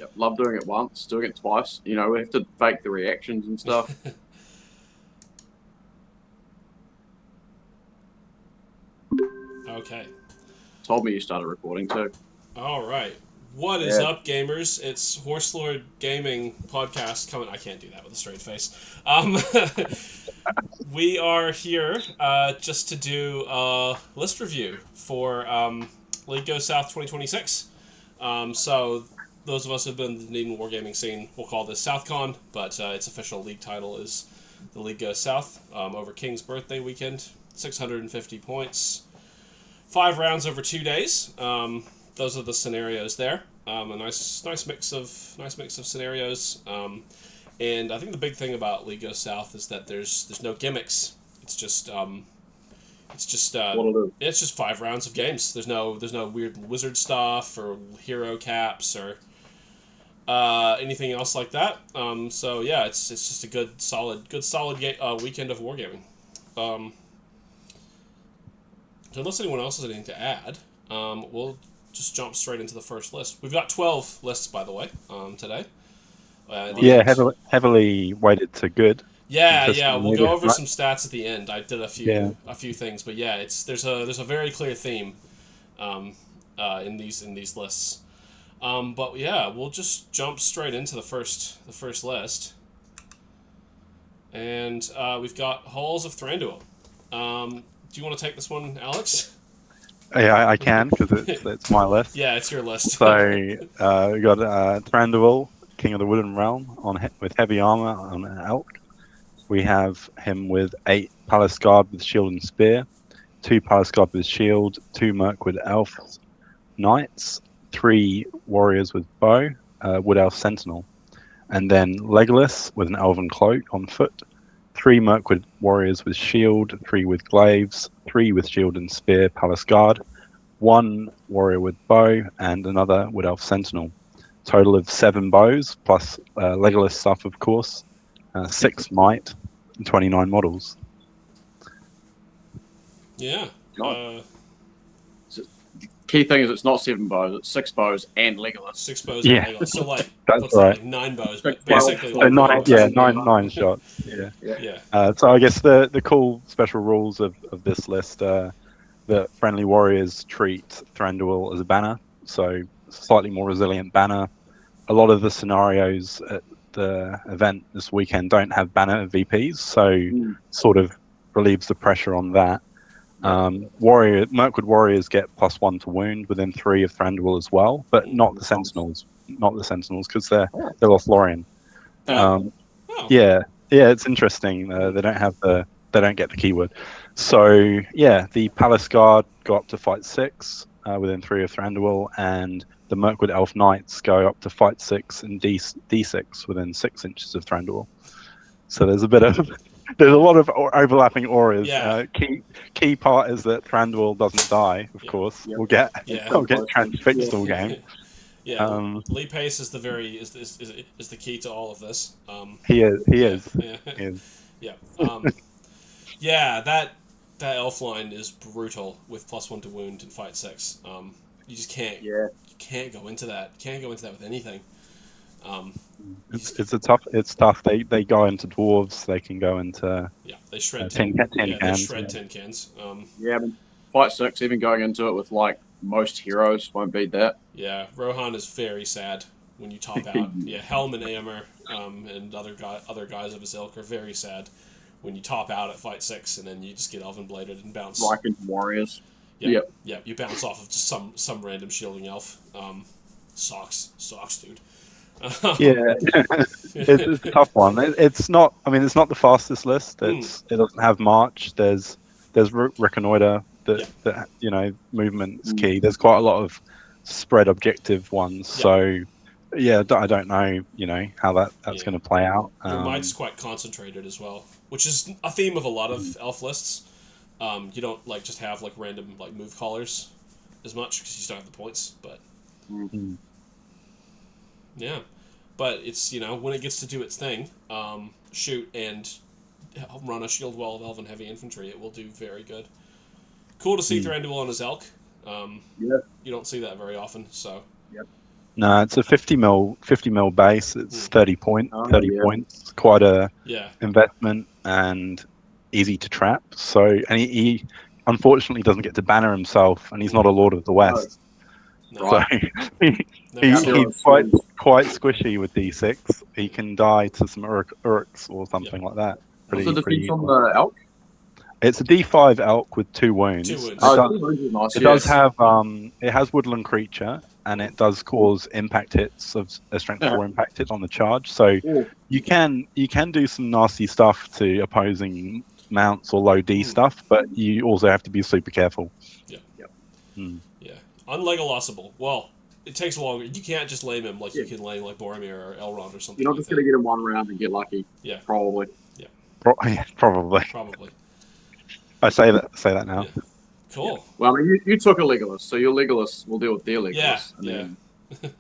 Yep. Love doing it once, doing it twice. You know, we have to fake the reactions and stuff. Okay. Told me you started recording too. All right. What is Yeah. up, gamers? It's Horse Lord Gaming Podcast coming. I can't do that with a straight face. We are here just to do a list review for League Go South 2026. So those of us who've been in the Needham Wargaming scene will call this SouthCon, but its official league title is the League Go South over King's birthday weekend. 650 points, 5 rounds over 2 days. Those are the scenarios there. A nice mix of scenarios. And I think the big thing about League Go South is that there's no gimmicks. It's just it's just uh, What it is. it's just 5 rounds of games. There's no weird wizard stuff or hero caps or anything else like that. So yeah, it's just a good solid weekend of wargaming. Um, so unless anyone else has anything to add, we'll just jump straight into the first list. We've got 12 lists, by the way, today. Yeah, And heavily weighted to good. yeah, we'll Interestingly, go over right? some stats at the end. I did Yeah, a few things, but yeah, it's there's a very clear theme um, in these lists. But yeah, we'll just jump straight into the first list, and we've got Halls of Thranduil. Do you want to take this one, Alex? yeah, I can because it's my list. Yeah, it's your list. So we got Thranduil, King of the Wooden Realm, with heavy armor on an elk. We have him with 8 Palace Guard with shield and spear, 2 Palace Guard with shield, 2 Mirkwood Elf Knights, 3 Warriors with bow, Wood Elf Sentinel, and then Legolas with an Elven Cloak on foot, 3 Mirkwood Warriors with shield, 3 with glaives, 3 with shield and spear Palace Guard, 1 Warrior with bow, and another Wood Elf Sentinel. Total of 7 bows, plus Legolas stuff, of course, 6 might, and 29 models. Yeah. God. Key thing is it's not 7 bows, it's 6 bows and Legolas. 6 bows Yeah. and Legolas. So like, That's what's right. that? Like 9 bows, Like but 12, basically So like 12 nine bows. bows. nine shots. Yeah. Yeah. So I guess the cool special rules of this list are that friendly warriors treat Thranduil as a banner, so slightly more resilient banner. A lot of the scenarios at the event this weekend don't have banner VPs, so sort of relieves the pressure on that. Mirkwood Warriors get +1 to wound within 3 of Thranduil as well, but not the Sentinels. Not the Sentinels because they're Lothlorien. Oh. Yeah, it's interesting. They don't get the keyword. So yeah, the Palace Guard go up to fight 6 within 3 of Thranduil, and the Mirkwood Elf Knights go up to fight 6 and D6 within 6 inches of Thranduil. So there's a lot of overlapping auras. Yeah. Key part is that Thranduil doesn't die. Of course, Yep. Yeah. we'll get transfixed all game. Yeah. Lee Pace is the key to all of this. He is. He Yeah. is. Yeah. He is. Yeah. Yeah. That elf line is brutal with +1 to wound and fight 6. You just can't. Yeah. You can't go into that. Can't go into that with anything. It's tough. They go into dwarves. They can go into Yeah, they shred tin tin. tin Yeah, they cans. shred tin cans. Yeah, but fight 6, even going into it with like most heroes, won't beat that. Yeah, Rohan is very sad when you top out. Yeah, Helm and Aemir and other guys of his ilk are very sad when you top out at fight 6 and then you just get elven bladed and bounce. Like into Warriors. Yeah, you bounce off of just some random shielding elf. Sucks, dude. Yeah, it's a tough one. It's not. I mean, it's not the fastest list. It doesn't have March. There's Reconnoiter. That movement's key. There's quite a lot of spread objective ones. So yeah, I don't know. How that's going to play out. Your might's quite concentrated as well, which is a theme of a lot of elf lists. You don't just have random move callers as much because you just don't have the points. But yeah, but it's when it gets to do its thing, shoot and run a shield wall of elven heavy infantry, it will do very good. Cool to see Thranduil on his elk. You don't see that very often, so No, it's a 50 mil base. It's 30 Oh, 30 yeah. points. Quite a Yeah. investment and easy to trap. So, and he unfortunately doesn't get to banner himself, and he's not a Lord of the West. No. So Right. he, Never saw Zero he's quite swings. quite squishy with D6. He can die to some Uruks or something like that. What's the Pretty defense on easily. the elk? It's a D5 elk with 2 2 wounds. wounds. And Oh, 200 is nice. it does Yes. have it has woodland creature, and it does cause impact hits of a strength 4 impact hit on the charge. So Ooh. you can do some nasty stuff to opposing mounts or low D stuff, but you also have to be super careful. Yeah. Yep. Yeah. Unlegolasable. Well, it takes longer. You can't just lame him like Yeah. you can lame like Boromir or Elrond or something You're not like just going to that. get him one round and get lucky. Yeah. Probably. Probably. Probably. I say that now. Yeah. Cool. Well, I mean, you took a Legolas, so your Legolas will deal with their Yeah. Legolas. And Yeah. then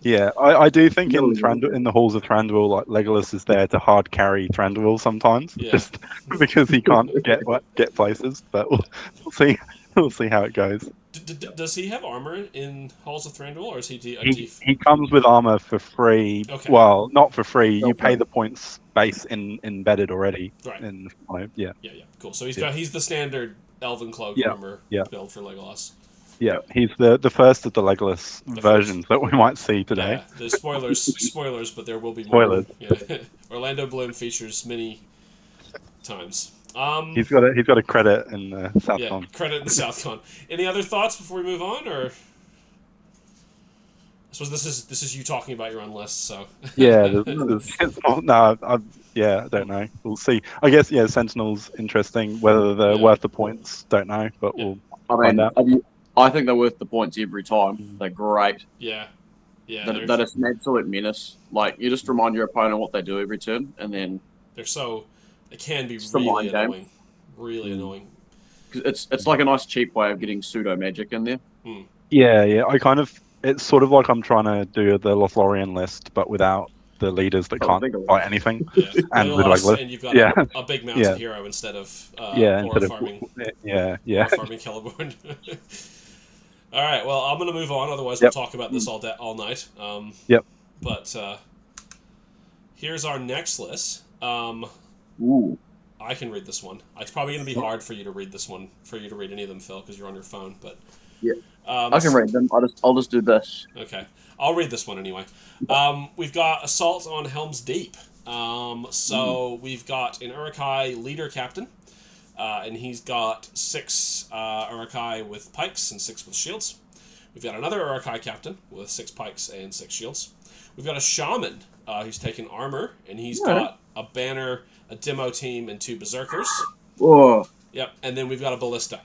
Yeah, I do think No, in no. in the halls of Thranduil, like Legolas is there to hard carry Thranduil sometimes, Yeah. just because he can't get places. But we'll see we'll see how it goes. Does he have armor in Halls of Thranduil, or is he a He def? he comes with armor for free. Okay. Well, not for free. You Don't pay pay. the points base embedded already Right. in yeah. Yeah. Yeah. Cool. So Yeah. he's the standard Elven cloak Yeah. armor Yeah. build for Legolas. Yeah, he's the first of the Legolas The versions that we might see today. Yeah. The spoilers, but there will be Spoilers. more. Yeah. Orlando Bloom features many times. He's got a credit in the South Yeah. Con. Credit in the Southcon. Any other thoughts before we move on, or? I suppose this is you talking about your own list, so. Yeah, no, I don't know. We'll see. I guess Sentinel's interesting. Whether they're Yeah. worth the points, don't know, but Yeah. we'll I find mean, out. I think they're worth the points every time. They're great. Yeah. Yeah. That is an absolute menace. Like, you just remind your opponent what they do every turn, and then They're so. They can be It's the really mind game. annoying. Really annoying. 'cause it's like a nice cheap way of getting pseudo magic in there. Yeah. It's sort of like I'm trying to do the Lothlorien list, but without the leaders that Oh, can't think of it. fight anything, Yeah. and with Legolas, Legolas. and you've got Yeah, a big mounted yeah, hero instead of yeah. aura Instead of farming. yeah. Celeborn. All right. Well, I'm gonna move on. Otherwise, Yep. we'll talk about this all night. Yep. But here's our next list. Ooh. I can read this one. It's probably going to be hard for you to read this one, for you to read any of them, Phil, because you're on your phone. But Yeah. I can read them. I'll just do this. Okay, I'll read this one anyway. We've got Assault on Helm's Deep. So we've got an Uruk-hai leader captain, and he's got 6 Uruk-hai with pikes and 6 with shields. We've got another Uruk-hai captain with 6 pikes and 6 shields. We've got a shaman who's taken armor, and he's got a banner, a demo team, and 2 berserkers. Whoa. Yep, and then we've got a ballista.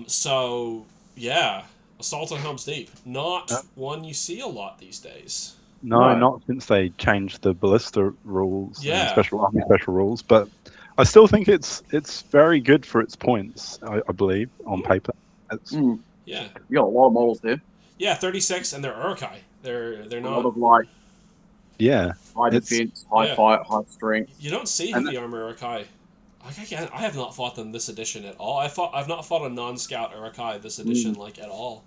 So yeah, Assault on Helm's Deep, not one you see a lot these days. No, not since they changed the ballista rules Yeah. and special rules. But I still think it's very good for its points. I believe on paper. It's, Yeah, You got a lot of models there. yeah, 36, and they're Uruk-hai. They're A lot not. of like yeah, high It's- defense, high yeah. fight, high strength. You don't see heavy armor Uruk-hai. I have not fought them this edition at all. I've not fought a non-scout Uruk-hai this edition like at all.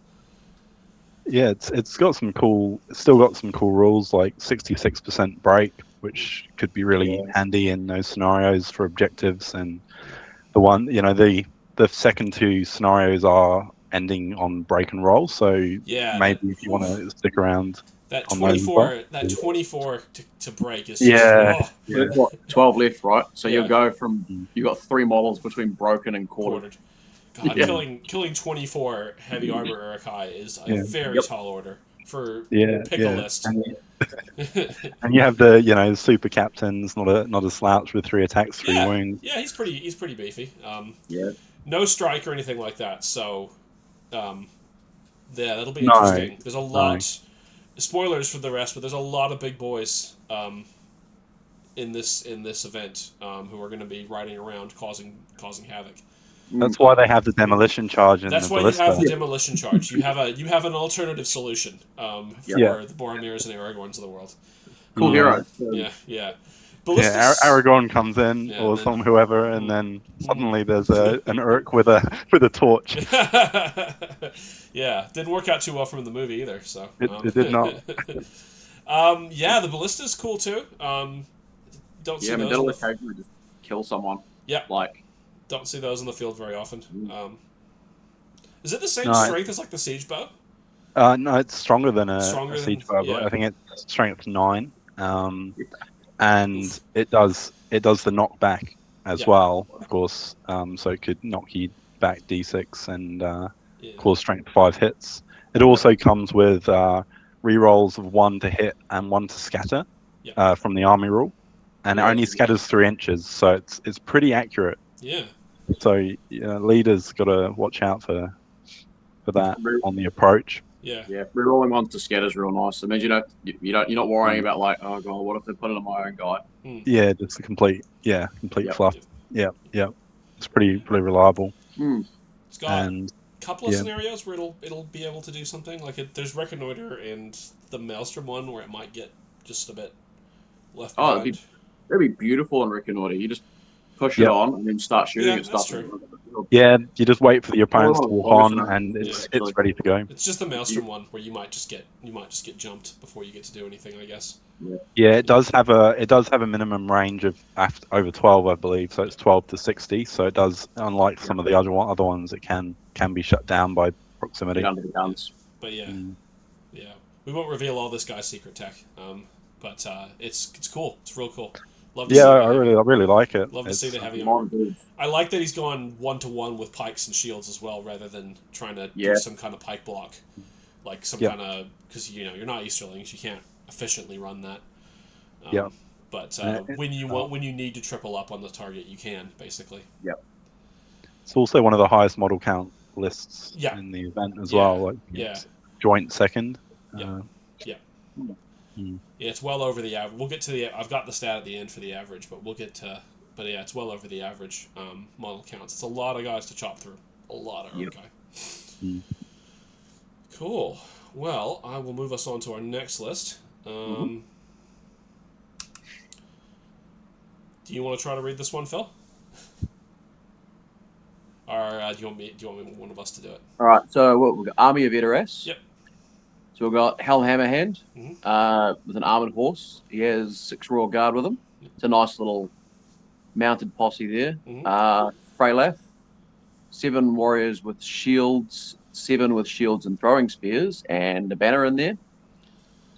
yeah. It's got some cool. It's still got some cool rules like 66% break, which could be really handy in those scenarios for objectives. And the one, the second 2 scenarios are ending on break and roll. So Yeah, maybe if you want to stick around. That on those as well. 24 to break is Yeah. just There's what 12 left, right? So Yeah. you'll go from you got 3 models between broken and quartered. quartered. God, Yeah. killing 24 heavy armor Uruk-hai is a Yeah. very tall order for Yeah, pick a list. And you have the super captains, not a slouch with 3 attacks, 3 yeah, wounds. yeah, he's pretty beefy. Yeah. No strike or anything like that. So, yeah, that'll be No, interesting. There's a lot. Spoilers for the rest, but there's a lot of big boys in this event who are going to be riding around causing havoc. That's why they have the demolition charge in That's the why ballista. you have the demolition charge. You have an alternative solution for Yeah. the Boromirs and the Aragorns of the world. Cool Yeah. heroes. Yeah. Ballistas. Aragorn comes in Yeah, or then- some whoever, and then suddenly there's an Urk with a torch. Yeah, didn't work out too well from the movie either. So It did not. yeah, the ballista's cool too. Don't see Yeah, I mean, those in that'll the occasionally just kill someone. yeah, Like, don't see those in the field very often. Is it the same No, strength as like the siege bow? no, it's stronger than Stronger a than siege bow. yeah. I think it's strength 9, and it does the knockback as Yeah. well, of course. So it could knock you back d6 and Yeah. cause strength 5 hits. It also comes with rerolls of 1 to hit and 1 to scatter Yeah. from the army rule, and it Yeah. only scatters 3 inches, so it's pretty accurate. Yeah. So leaders got to watch out for that on the approach. Yeah. yeah, rerolling ones to scatter is real nice. It means you're not worrying about like, oh god, what if they put it on my own guy? Yeah, just a complete Yep. fluff. Yeah. It's pretty reliable. It's got And a couple of yeah. scenarios where it'll be able to do something. Like there's Reconnoiter and the Maelstrom one where it might get just a bit left Oh, behind. that'd be beautiful in Reconnoiter. You just push it Yep. on and then start shooting Yeah, at that's stuff. true. Yeah, you just wait for the opponents to Oh, walk focus on, on it. and Yeah, it's ready to go. It's just the Maelstrom one where you might just get jumped before you get to do anything, I guess. Yeah, it does have a minimum range of over 12, I believe. So it's 12 to 60. So it does, unlike some of the other ones, it can be shut down by proximity. Get under the guns. But yeah, we won't reveal all this guy's secret tech. But it's cool. It's real cool. Love to see I the really like it. Love to see the heavy Come on, armor. dudes. I like that he's gone 1-to-1 with pikes and shields as well, rather than trying to Yeah. do some kind of pike block, like some kind of because you're not Easterlings, you can't efficiently run that. Yeah. But when you need to triple up on the target, you can basically. Yep. It's also one of the highest model count lists Yeah. in the event as Yeah. well. Like Yeah. it's joint second. Yeah. Hmm. Yeah, it's well over the average. We'll get to the. I've got the stat at the end for the average, but we'll get to. But yeah, it's well over the average model counts. It's a lot of guys to chop through. A lot of guy. Cool. Well, I will move us on to our next list. Do you want to try to read this one, Phil? Or do you want one of us to do it? All right, so we've got Army of Edoras. Yep. So we've got Hell Hammerhand with an armored horse. He has 6 Royal Guard with him. It's a nice little mounted posse there. Freyleth, 7 warriors with shields, 7 with shields and throwing spears, and a banner in there.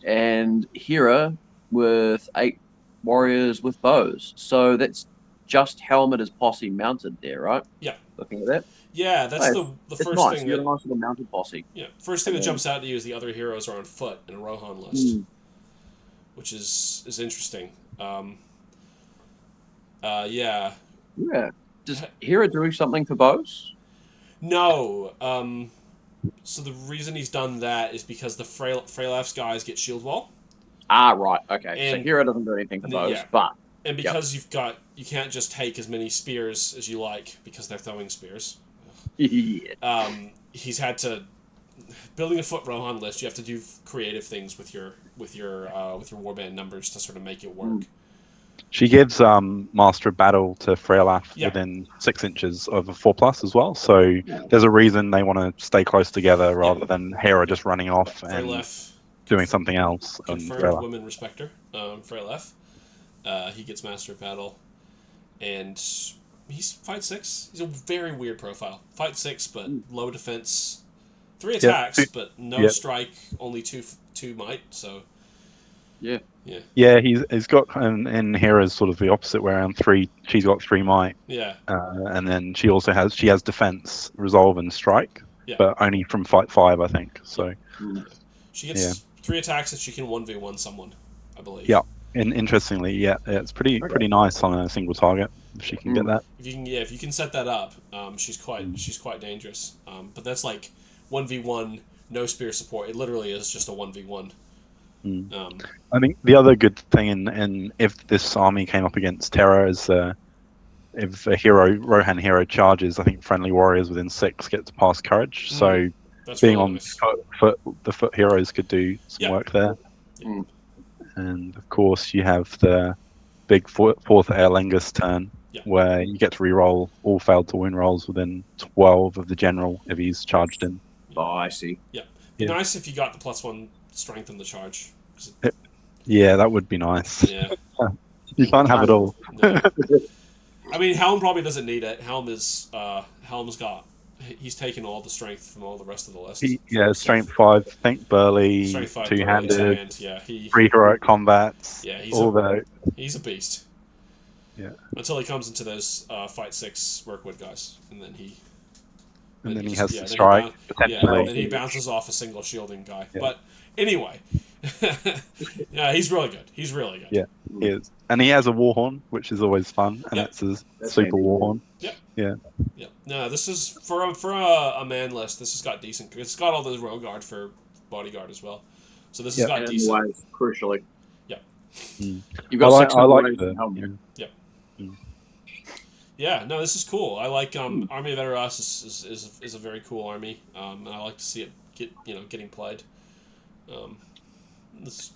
And Hera with 8 warriors with bows. So that's just Helmet's posse mounted there, right? Yeah. Looking at that. Yeah, that's the It's first nice. thing You got that a nice little mounted posse. first thing that jumps out to you is the other heroes are on foot in a Rohan list, which is interesting. Yeah. Yeah. Does Hera do something for bows? No. So the reason he's done that is because the Freylef's guys get shield wall. Ah, right. Okay. And- so Hera doesn't do anything for bows, yeah. but And because you can't just take as many spears as you like because they're throwing spears. yeah. He's had to building a foot Rohan list. You have to do creative things with your warband numbers to sort of make it work. She gives Master of Battle to Freyleth within 6 inches of a 4+ as well. So there's a reason they want to stay close together rather than Hera just running off and Freyleth doing something else. confirmed women respecter. Freyleth. He gets Master of Battle, and he's fight 6. He's a very weird profile. Fight 6, but low defense, 3 attacks, but no strike, only two might. So yeah. He's got and Hera's sort of the opposite way around. 3, she's got 3 might. Yeah. And then she has defense, resolve, and strike, but only from fight 5, I think. So she gets 3 attacks if she can 1v1 someone, I believe. Yeah. And interestingly, it's pretty nice on a single target if she can get that. If you can set that up, she's quite dangerous. But that's like 1v1, no spear support. It literally is just a 1v1. I think the other good thing, and if this army came up against Terra, is if a Rohan hero charges, I think friendly warriors within 6 get to pass courage. So That's being really on nice. foot, the foot heroes could do some work there. Mm. And of course, you have the big fourth Erlangis turn Yeah. where you get to re-roll all failed to win rolls within 12 of the general if he's charged in. Oh, I see. Yeah. Be Yeah. nice if you got the +1 strength in the charge. Yeah, that would be nice. Yeah. You can't have it all. No. I mean, Helm probably doesn't need it. Helm's got. He's taken all the strength from all the rest of the list. Yeah, strength 5, think burly, Strength 5, two-handed, two-hand. Yeah, three heroic combats. Yeah, he's a beast. Yeah. Until he comes into those fight 6 Mirkwood guys, and then he. And then he just, has yeah, to strike, potentially. Yeah, then he bounces off a single shielding guy. Yeah. But anyway, yeah, he's really good. He's really good. Yeah, he is. And he has a Warhorn, which is always fun, and Yep. it's his That's super handy. Warhorn. Yep. Yeah. Yeah. No, this is for a man list. This has got decent. It's got all those row guard for bodyguard as well. So this has got And decent. ways, crucially. Yeah. Mm. You've got 6 I like ways the in helmet. yeah. Yeah. No, this is cool. I like Army of Edoras is a very cool army. And I like to see it getting played. This,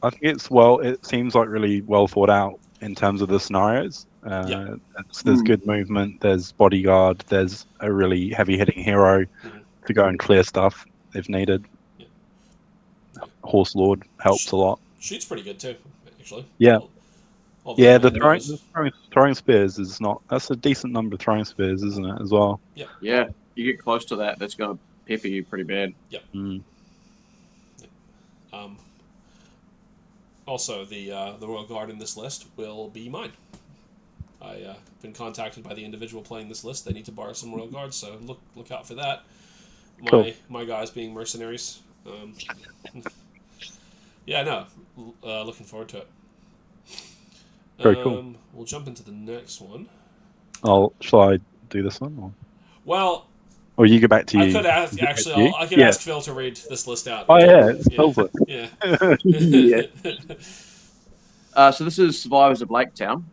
I think it seems like really well thought out in terms of the scenarios. There's good movement, there's bodyguard, there's a really heavy hitting hero to go and clear stuff if needed. Yeah. Horse Lord helps a lot. Shoot's pretty good too, actually. Yeah. All Yeah, the guys. throwing spears is not. That's a decent number of throwing spears, isn't it? As well. Yeah. Yeah, you get close to that, that's going to pepper you pretty bad. Yep. Mm. Also, the Royal Guard in this list will be mine. I've been contacted by the individual playing this list. They need to borrow some Royal Guards, so look out for that. My guys being mercenaries. Yeah, no, looking forward to it. Very cool. We'll jump into the next one. Shall I do this one? Or? Well, Or you go back to you. I could ask. Actually, I could ask Phil to read this list out. Oh yeah, it's Phil's list. Yeah. So this is Survivors of Lake Town.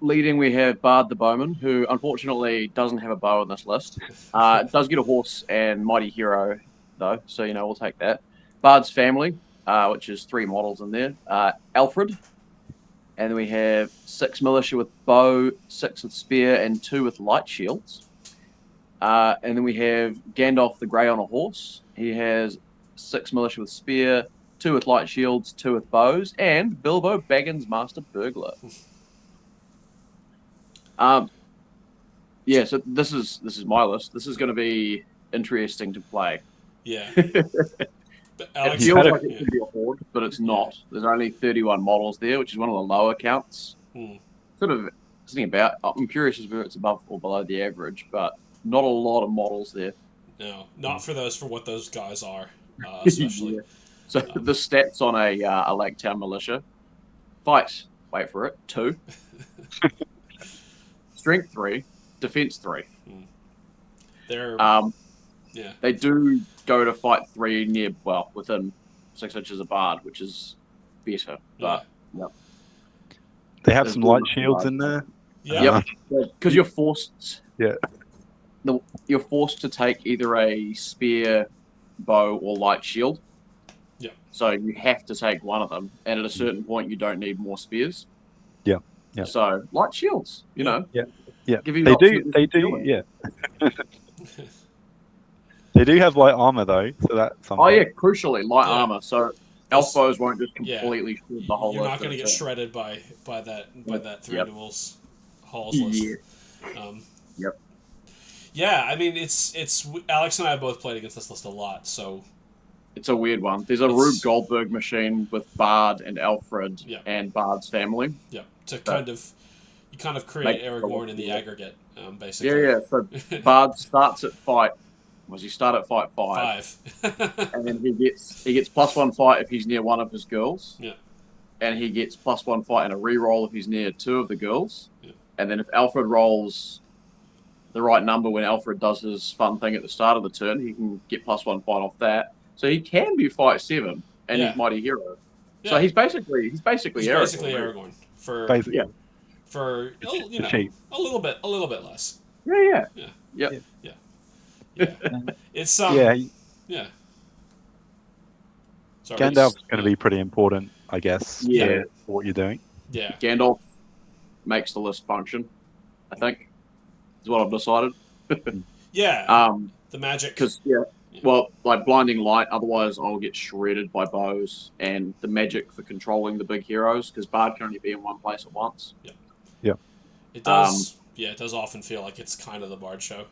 Leading, we have Bard the Bowman, who unfortunately doesn't have a bow on this list. Does get a horse and mighty hero, though, so we'll take that. Bard's family, which is 3 models in there. Alfred, and then we have 6 militia with bow, 6 with spear, and 2 with light shields. And then we have Gandalf the Grey on a horse. He has 6 militia with spear, 2 with light shields, 2 with bows, and Bilbo Baggins Master Burglar. So this is my list. This is going to be interesting to play. Yeah. But It Alex, feels like it could be a horde, but it's not. There's only 31 models there, which is one of the lower counts. Sort of sitting about. I'm curious as whether it's above or below the average, but not a lot of models there. No, not for what those guys are, especially. Yeah. So the stats on a Lake Town militia: fight, wait for it, 2, strength 3, defense 3. They're They do go to fight 3 within 6 inches of Bard, which is better. But They have some light shields in there. Yeah. Because you're forced. Yeah. You're forced to take either a spear, bow, or light shield. Yeah. So you have to take one of them, and at a certain point, you don't need more spears. Yeah. Yeah. So light shields, know. Yeah. Yeah. Give you They an do. option. Yeah. They do have light armor though, so that's something. Oh yeah, crucially light armor. So elf bows won't just completely shred the whole. You're list not going to get shredded by that 3 duels halls list. Yep. Yeah, I mean it's Alex and I have both played against this list a lot, so it's a weird one. There's a Rube Goldberg machine with Bard and Alfred and Bard's family. Yeah, you kind of create Aragorn in the aggregate, basically. Yeah. So Bard starts at fight. Was he start at fight 5? And then he gets +1 fight if he's near one of his girls. Yeah. And he gets +1 fight and a reroll if he's near 2 of the girls. Yeah. And then if Alfred rolls the right number when Alfred does his fun thing at the start of the turn, he can get +1 fight off that. So he can be fight 7 and he's mighty hero. Yeah. So he's basically Aragorn. For a little bit less. Yeah. It's Sorry, Gandalf's Gandalf's going to be pretty important, I guess. Yeah. For what you're doing. Yeah. Gandalf makes the list function, I think, is what I've decided. Yeah. The magic. Because, well, like blinding light, otherwise I'll get shredded by bows, and the magic for controlling the big heroes, because Bard can only be in one place at once. Yeah. It does. Yeah, it does often feel like it's kind of the Bard show.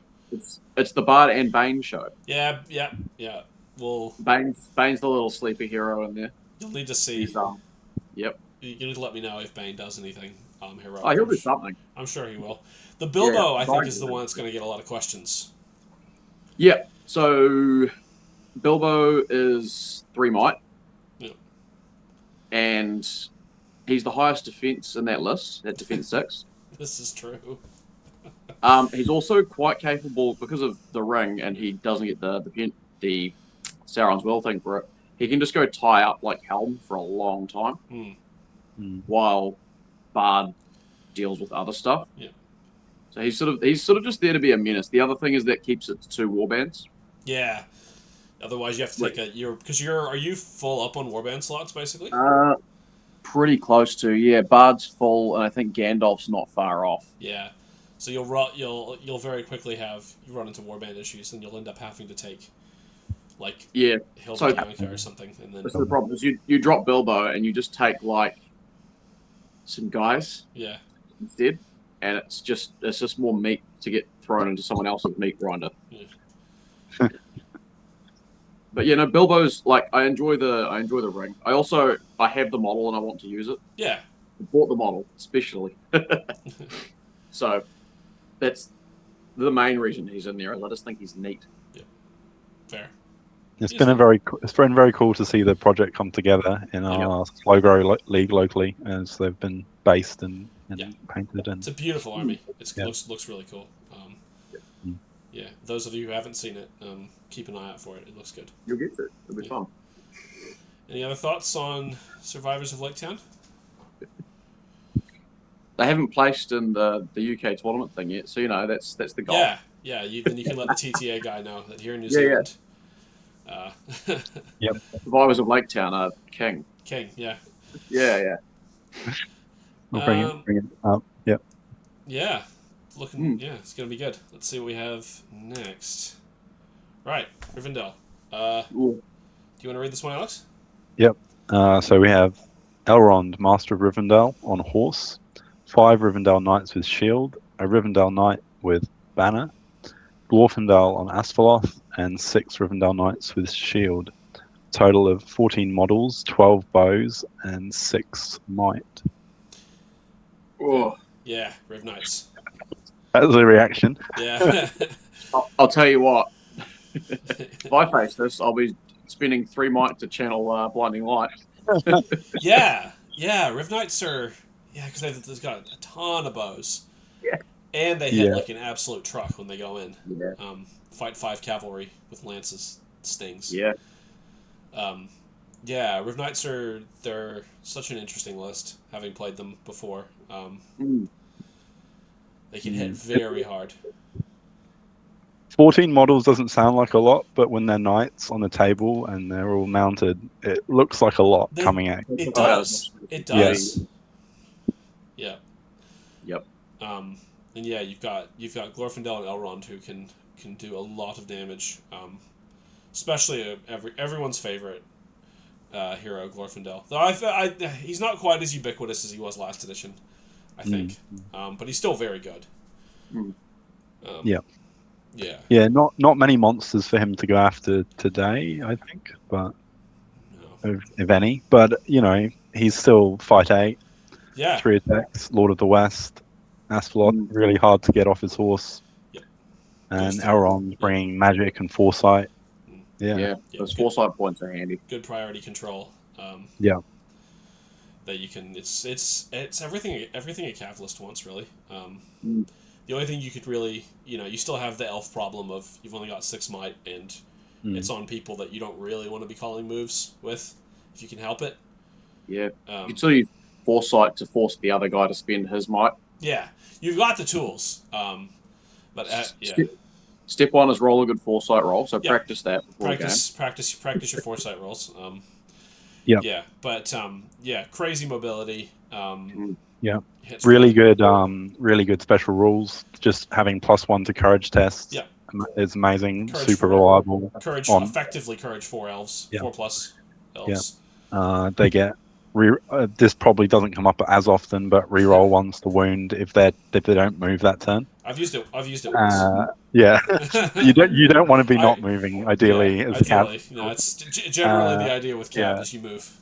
It's the Bard and Bane show. Yeah. Well, Bane's the little sleeper hero in there. you'll need to see. He's yep. You need to let me know if Bane does anything heroic. Oh, he'll do something. I'm sure he will. The Bilbo, I think, is the Bane. one that's going to get a lot of questions. Yeah. So Bilbo is 3 might. Yep. And he's the highest defense in that list, at defense 6. This is true. He's also quite capable because of the ring, and he doesn't get the Sauron's Will thing for it. He can just go tie up like Helm for a long time, while Bard deals with other stuff. Yeah. So he's sort of just there to be a menace. The other thing is that keeps it to 2 warbands. Yeah. Otherwise, you have to take are you full up on warband slots basically? Pretty close to, yeah. Bard's full, and I think Gandalf's not far off. Yeah. So you'll very quickly run into warband issues, and you'll end up having to take Hilda or something, and then that's the problem is you drop Bilbo and you just take like some guys instead, and it's just more meat to get thrown into someone else's meat grinder. Yeah. But Bilbo's like I enjoy the ring. I have the model and I want to use it. Yeah. I bought the model especially. So that's the main reason he's in there. I just think he's neat. Yeah. Fair. It's been very cool to see the project come together in our slow grow league locally, as they've been based and painted. And it's a beautiful army. It looks really cool. Yeah, those of you who haven't seen it, keep an eye out for it. It looks good. You'll get to it. It'll be fun. Any other thoughts on Survivors of Lake Town? They haven't placed in the UK tournament thing yet, so that's the goal. Yeah. Then you can let the TTA guy know that here in New Zealand. Yep. Survivors of Lake Town are king. Yeah. Yeah. We'll bring it up. Yep. Yeah. It's gonna be good. Let's see what we have next. Right, Rivendell. Do you want to read this one, Alex? Yep. So we have Elrond, Master of Rivendell, on horse, 5 Rivendell Knights with shield, a Rivendell Knight with banner, Glorfindel on Asphaleth, and 6 Rivendell Knights with shield. Total of 14 models, 12 bows, and 6 might. Oh. Yeah, Riv Knights. That was a reaction. Yeah. I'll tell you what. If I face this, I'll be spending 3 might to channel Blinding Light. Yeah. Riv Knights are... Yeah, because they've got a ton of bows. Yeah. And they hit like an absolute truck when they go in. Yeah. Fight 5 cavalry with lances, stings. Yeah. Riv Knights they're such an interesting list, having played them before. They can hit very hard. 14 models doesn't sound like a lot, but when they're knights on the table and they're all mounted, it looks like a lot coming out. It does. It does. Yeah. Yep. And you've got Glorfindel and Elrond who can do a lot of damage. Especially everyone's favorite hero, Glorfindel. Though he's not quite as ubiquitous as he was last edition, I think. But he's still very good. Yeah, not many monsters for him to go after today, I think, but if any. But he's still fight 8. Yeah. 3 attacks, Lord of the West, Asphaleth, really hard to get off his horse. Yep. And Elrond bringing magic and foresight. Yeah. Those foresight points are handy. Good priority control. That you can. It's everything a cav list wants, really. The only thing you could really, you still have the elf problem of you've only got 6 might, and it's on people that you don't really want to be calling moves with, if you can help it. Yeah. You can still use foresight to force the other guy to spend his might. Yeah, you've got the tools. Step 1 is roll a good foresight roll, so practice that before the game. Practice your foresight rolls. But crazy mobility. Yeah. Hits Really well. good, really good special rules. Just having +1 to courage tests Yeah. is amazing. Courage Super 4. reliable. Courage, On effectively Courage 4 elves. Yeah, 4 plus yeah. elves. They get this probably doesn't come up as often, but reroll ones to wound if they don't move that turn. I've used it once. Yeah, you don't want to be not I moving Yeah, ideally as Cav. ideally. It's generally the idea with Cav Yeah, is you move.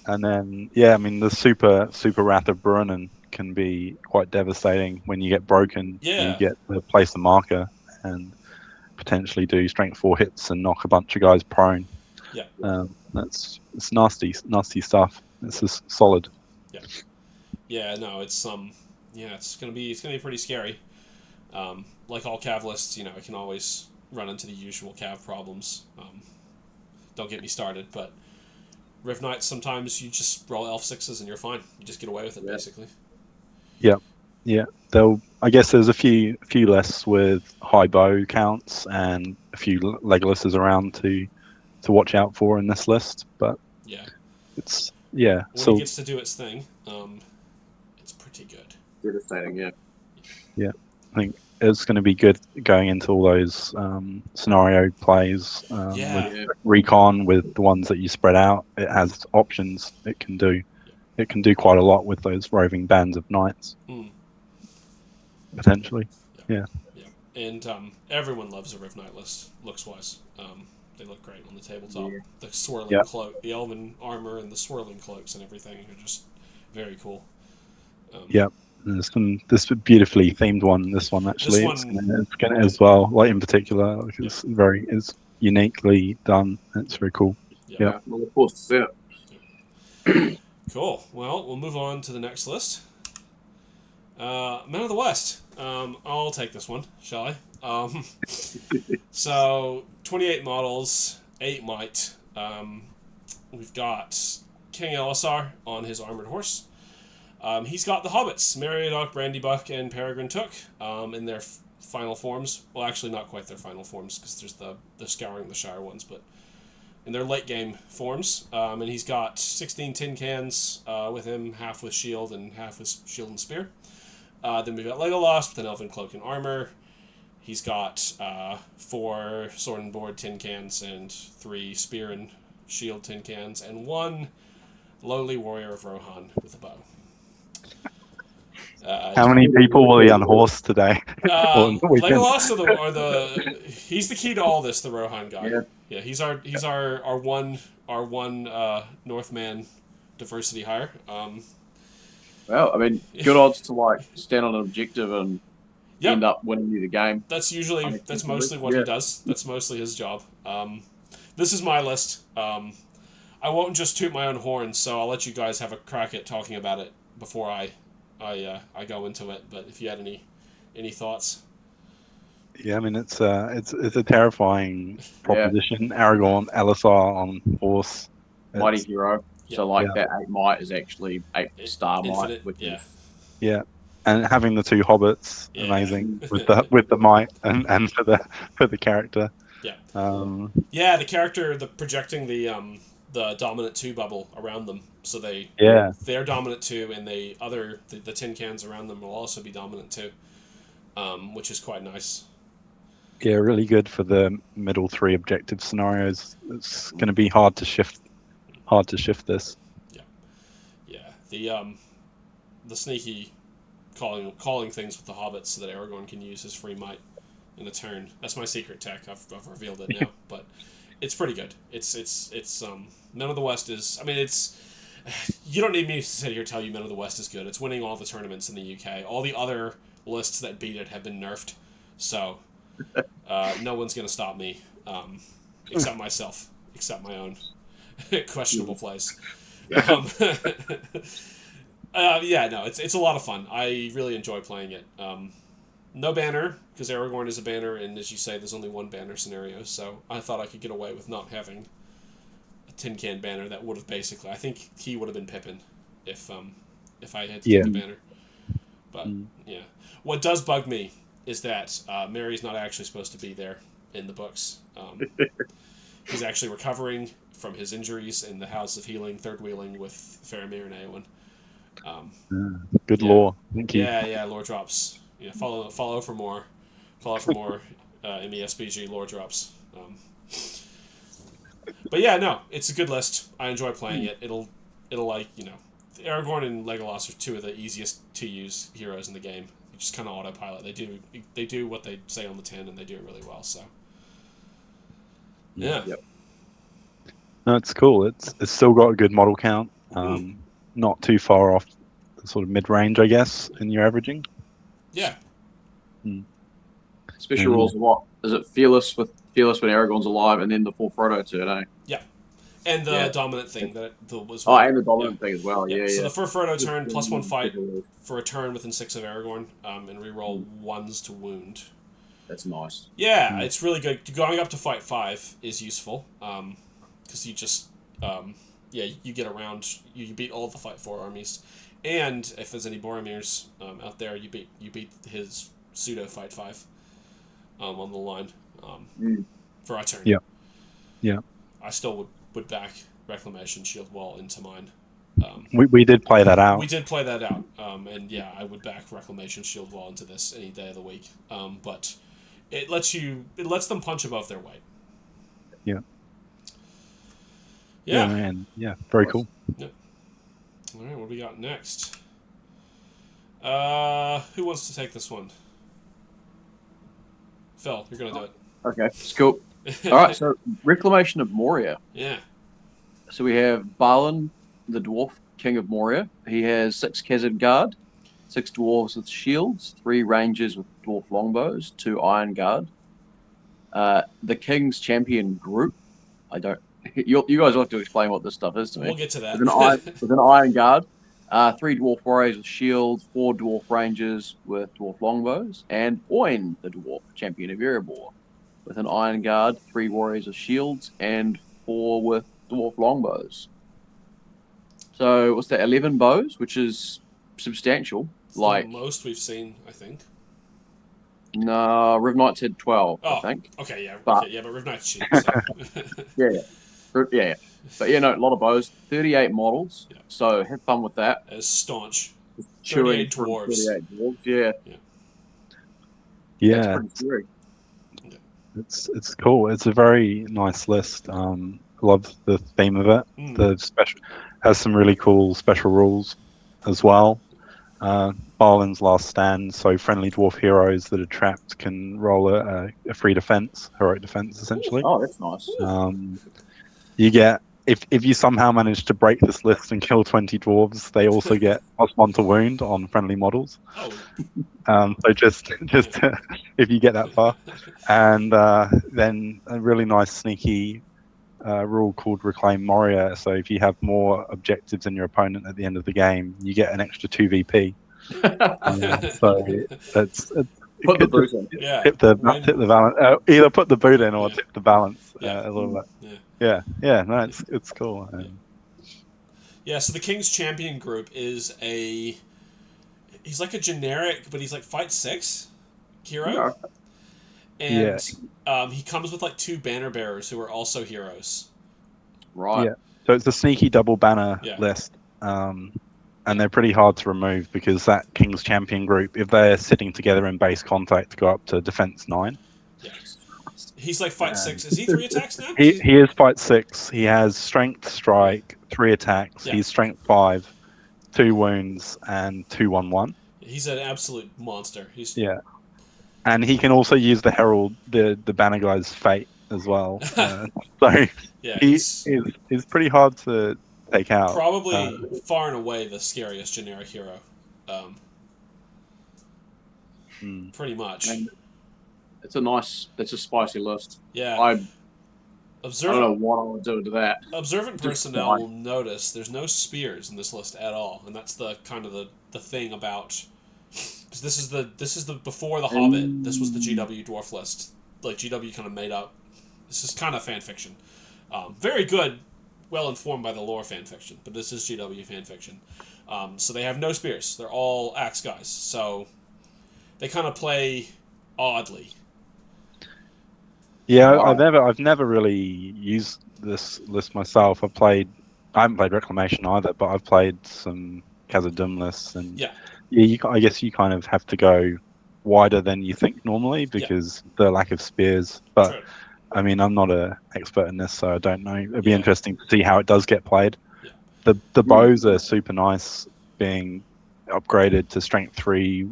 and then I mean the super Wrath of Brunnen can be quite devastating when you get broken. You Yeah. get to place a marker and potentially do strength 4 hits and knock a bunch of guys prone. Yeah. It's nasty stuff. It's just solid. Yeah. Yeah. No, yeah, it's gonna be pretty scary. Like all Cav lists, it can always run into the usual Cav problems. Don't get me started, but Riv Knights, sometimes you just roll elf sixes and you're fine. You just get away with it, basically. Yeah, yeah. I guess there's a few less with high bow counts and a few Legolas's around to watch out for in this list, but Yeah. it's When it So gets to do its thing, it's pretty good. Devastating, yeah. yeah, I think it's going to be good going into all those scenario plays with Yeah. Yeah. recon with the ones that you spread out. It has options. It can do quite a lot with those roving bands of knights Mm. potentially. Yeah. Yeah, Yeah. And everyone loves a Riv Knight list, looks wise. They look great on the tabletop. Yeah. The swirling yeah, cloak, the elven armor, and the swirling cloaks and everything are just very cool. yeah. There's this beautifully themed one. This one This actually, one, it's gonna as well. Like in particular, like yeah, it's uniquely done. It's very cool. yeah, Yeah. Well, of course, to see it. cool. Well, we'll move on to the next list. Men of the West. I'll take this one, shall I? So 28 models, 8 might. We've got King Elisar on his armored horse. He's got the hobbits, Meriadoc, Brandybuck, and Peregrine Took in their final forms. Well, actually, not quite their final forms, because there's the Scouring the Shire ones, but in their late game forms. And he's got 16 tin cans with him, half with shield and half with shield and spear. Then we've got Legolas with an elven cloak and armor. He's got 4 sword and board tin cans and 3 spear and shield tin cans, and 1 lowly warrior of Rohan with a bow. How many people will he unhorse today? Or in the weekend? Legolas he's the key to all this. The Rohan guy. Yeah. Yeah, he's our one Northman diversity hire. Well, I mean, good odds to like stand on an objective and Yep. end up winning you the game. That's mostly what he does. That's mostly his job. This is my list. I won't just toot my own horn, so I'll let you guys have a crack at talking about it before I go into it. But if you had any thoughts. Yeah, I mean it's a terrifying Yeah. proposition. Aragorn, Elisar on horse. Mighty hero. Yeah. So, like, Yeah. that 8 might is actually 8 star Infinite, might, which yeah. is. Yeah, and having the 2 hobbits, Yeah. amazing with the might and for the character. Yeah. Um, Yeah, the character, projecting the dominant 2 bubble around them, so yeah, they're dominant 2, and the tin cans around them will also be dominant 2, which is quite nice. yeah, really good for the middle 3 objective scenarios. It's going to be hard to shift this. Yeah, yeah. The sneaky calling things with the hobbits so that Aragorn can use his free might in a turn. That's my secret tech. I've revealed it now, but it's pretty good. It's Men of the West is. I mean, it's. You don't need me to sit here and tell you Men of the West is good. It's winning all the tournaments in the UK. All the other lists that beat it have been nerfed, so no one's gonna stop me, except myself, except my own questionable plays. Yeah, no, it's a lot of fun. I really enjoy playing it. No banner, because Aragorn is a banner, and as you say, there's only 1 banner scenario, so I thought I could get away with not having a tin can banner that would have basically. I think he would have been Pippin if I had to take the banner. But yeah, what does bug me is that Mary's not actually supposed to be there in the books. He's actually recovering from his injuries in the House of Healing, third wheeling with Faramir and Eowyn. Good Yeah. lore. Thank you. Yeah, lore drops. Yeah, follow for more. Follow for more MESBG lore drops. But yeah, no, it's a good list. I enjoy playing it. It'll like Aragorn and Legolas are two of the easiest to use heroes in the game. You just kind of autopilot. They do what they say on the tin, and they do it really well. So yeah, Yep. No, it's cool. It's still got a good model count. Not too far off the sort of mid range, I guess, in your averaging. yeah. Special rules are what? Is it fearless when Aragorn's alive, and then the full Frodo turn, eh? Yeah, and the Yeah. dominant thing that was Oh, well. and the Yeah, dominant thing as well. yeah. Yeah, So yeah. the for Frodo Just turn plus one fight special rules. for a turn within 6 of Aragorn, and reroll ones to wound. That's nice. Yeah, it's really good. Going up to fight 5 is useful because you just you get around. You beat all the fight 4 armies, and if there's any Boromirs out there, you beat his pseudo fight 5 on the line for a turn. Yeah. Yeah. I still would back Reclamation Shield Wall into mine. We did play that out. We did play that out, and yeah, I would back Reclamation Shield Wall into this any day of the week. But it lets them punch above their weight. Yeah. Yeah. Man. Yeah. Very cool. Yep. All right, what do we got next? Who wants to take this one? Phil, you're gonna do it. Okay, it's cool. All right, so Reclamation of Moria. Yeah. So we have Balin, the dwarf king of Moria. He has 6 Khazad Guard, 6 dwarves with shields, 3 rangers with dwarf longbows, 2 Iron Guard. The king's champion group. I don't. You guys will have to explain what this stuff is to me. We'll get to that. With an Iron Guard, 3 dwarf warriors with shields, 4 dwarf rangers with dwarf longbows, and Oin, the dwarf champion of Erebor, with an Iron Guard, 3 warriors with shields, and 4 with dwarf longbows. So what's that? 11 bows, which is substantial. It's like the most we've seen, I think. no, Riv Knights had 12, I think. Okay, yeah, but Riv Knight's cheap. So. yeah. But a lot of bows, 38 models. Yeah. So have fun with that. As staunch. Chewing 38 dwarves. 38 dwarves. Yeah. That's pretty scary. It's cool. It's a very nice list. Love the theme of it. The special has some really cool special rules as well. Balin's Last Stand, so friendly dwarf heroes that are trapped can roll a free defense, heroic defense, essentially. Oh, that's nice. You get if you somehow manage to break this list and kill 20 dwarves, they also get +1 to wound on friendly models. So just if you get that far, and then a really nice sneaky rule called Reclaim Moria. So if you have more objectives than your opponent at the end of the game, you get an extra 2 VP. So it's put the boot in. Tip the balance. Either put the boot in or tip the balance a little bit. Yeah. No, it's cool. So the King's Champion group is he's like a generic, but he's like fight 6 hero. And he comes with like 2 banner bearers who are also heroes. Right. Yeah. So it's a sneaky double banner list. And they're pretty hard to remove because that King's Champion group, if they're sitting together in base contact, go up to defense 9. Yes. He's like fight 6. Is he 3 attacks now? He is fight 6. He has strength strike, 3 attacks. He's strength 5, 2 wounds, and 2/1/1. He's an absolute monster. And he can also use the Herald, the banner guy's fate as well. So he's pretty hard to take out. Probably far and away the scariest generic hero. Pretty much. It's a spicy list. Yeah. I don't know what I would do to that. Observant personnel will notice there's no spears in this list at all, and that's the kind of the thing about, because this is the before the Hobbit. This was the GW dwarf list. Like GW kind of made up. This is kind of fan fiction. Very good, well informed by the lore fan fiction, but this is GW fan fiction. So they have no spears. They're all axe guys. So they kind of play oddly. Yeah, I've never really used this list myself. I haven't played Reclamation either, but I've played some Khazad-dûmless, and Yeah. I guess you kind of have to go wider than you think normally because the lack of spears. But True. I mean, I'm not an expert in this, so I don't know. It'd be Yeah. interesting to see how it does get played. Yeah. The bows are super nice, being upgraded to strength 3,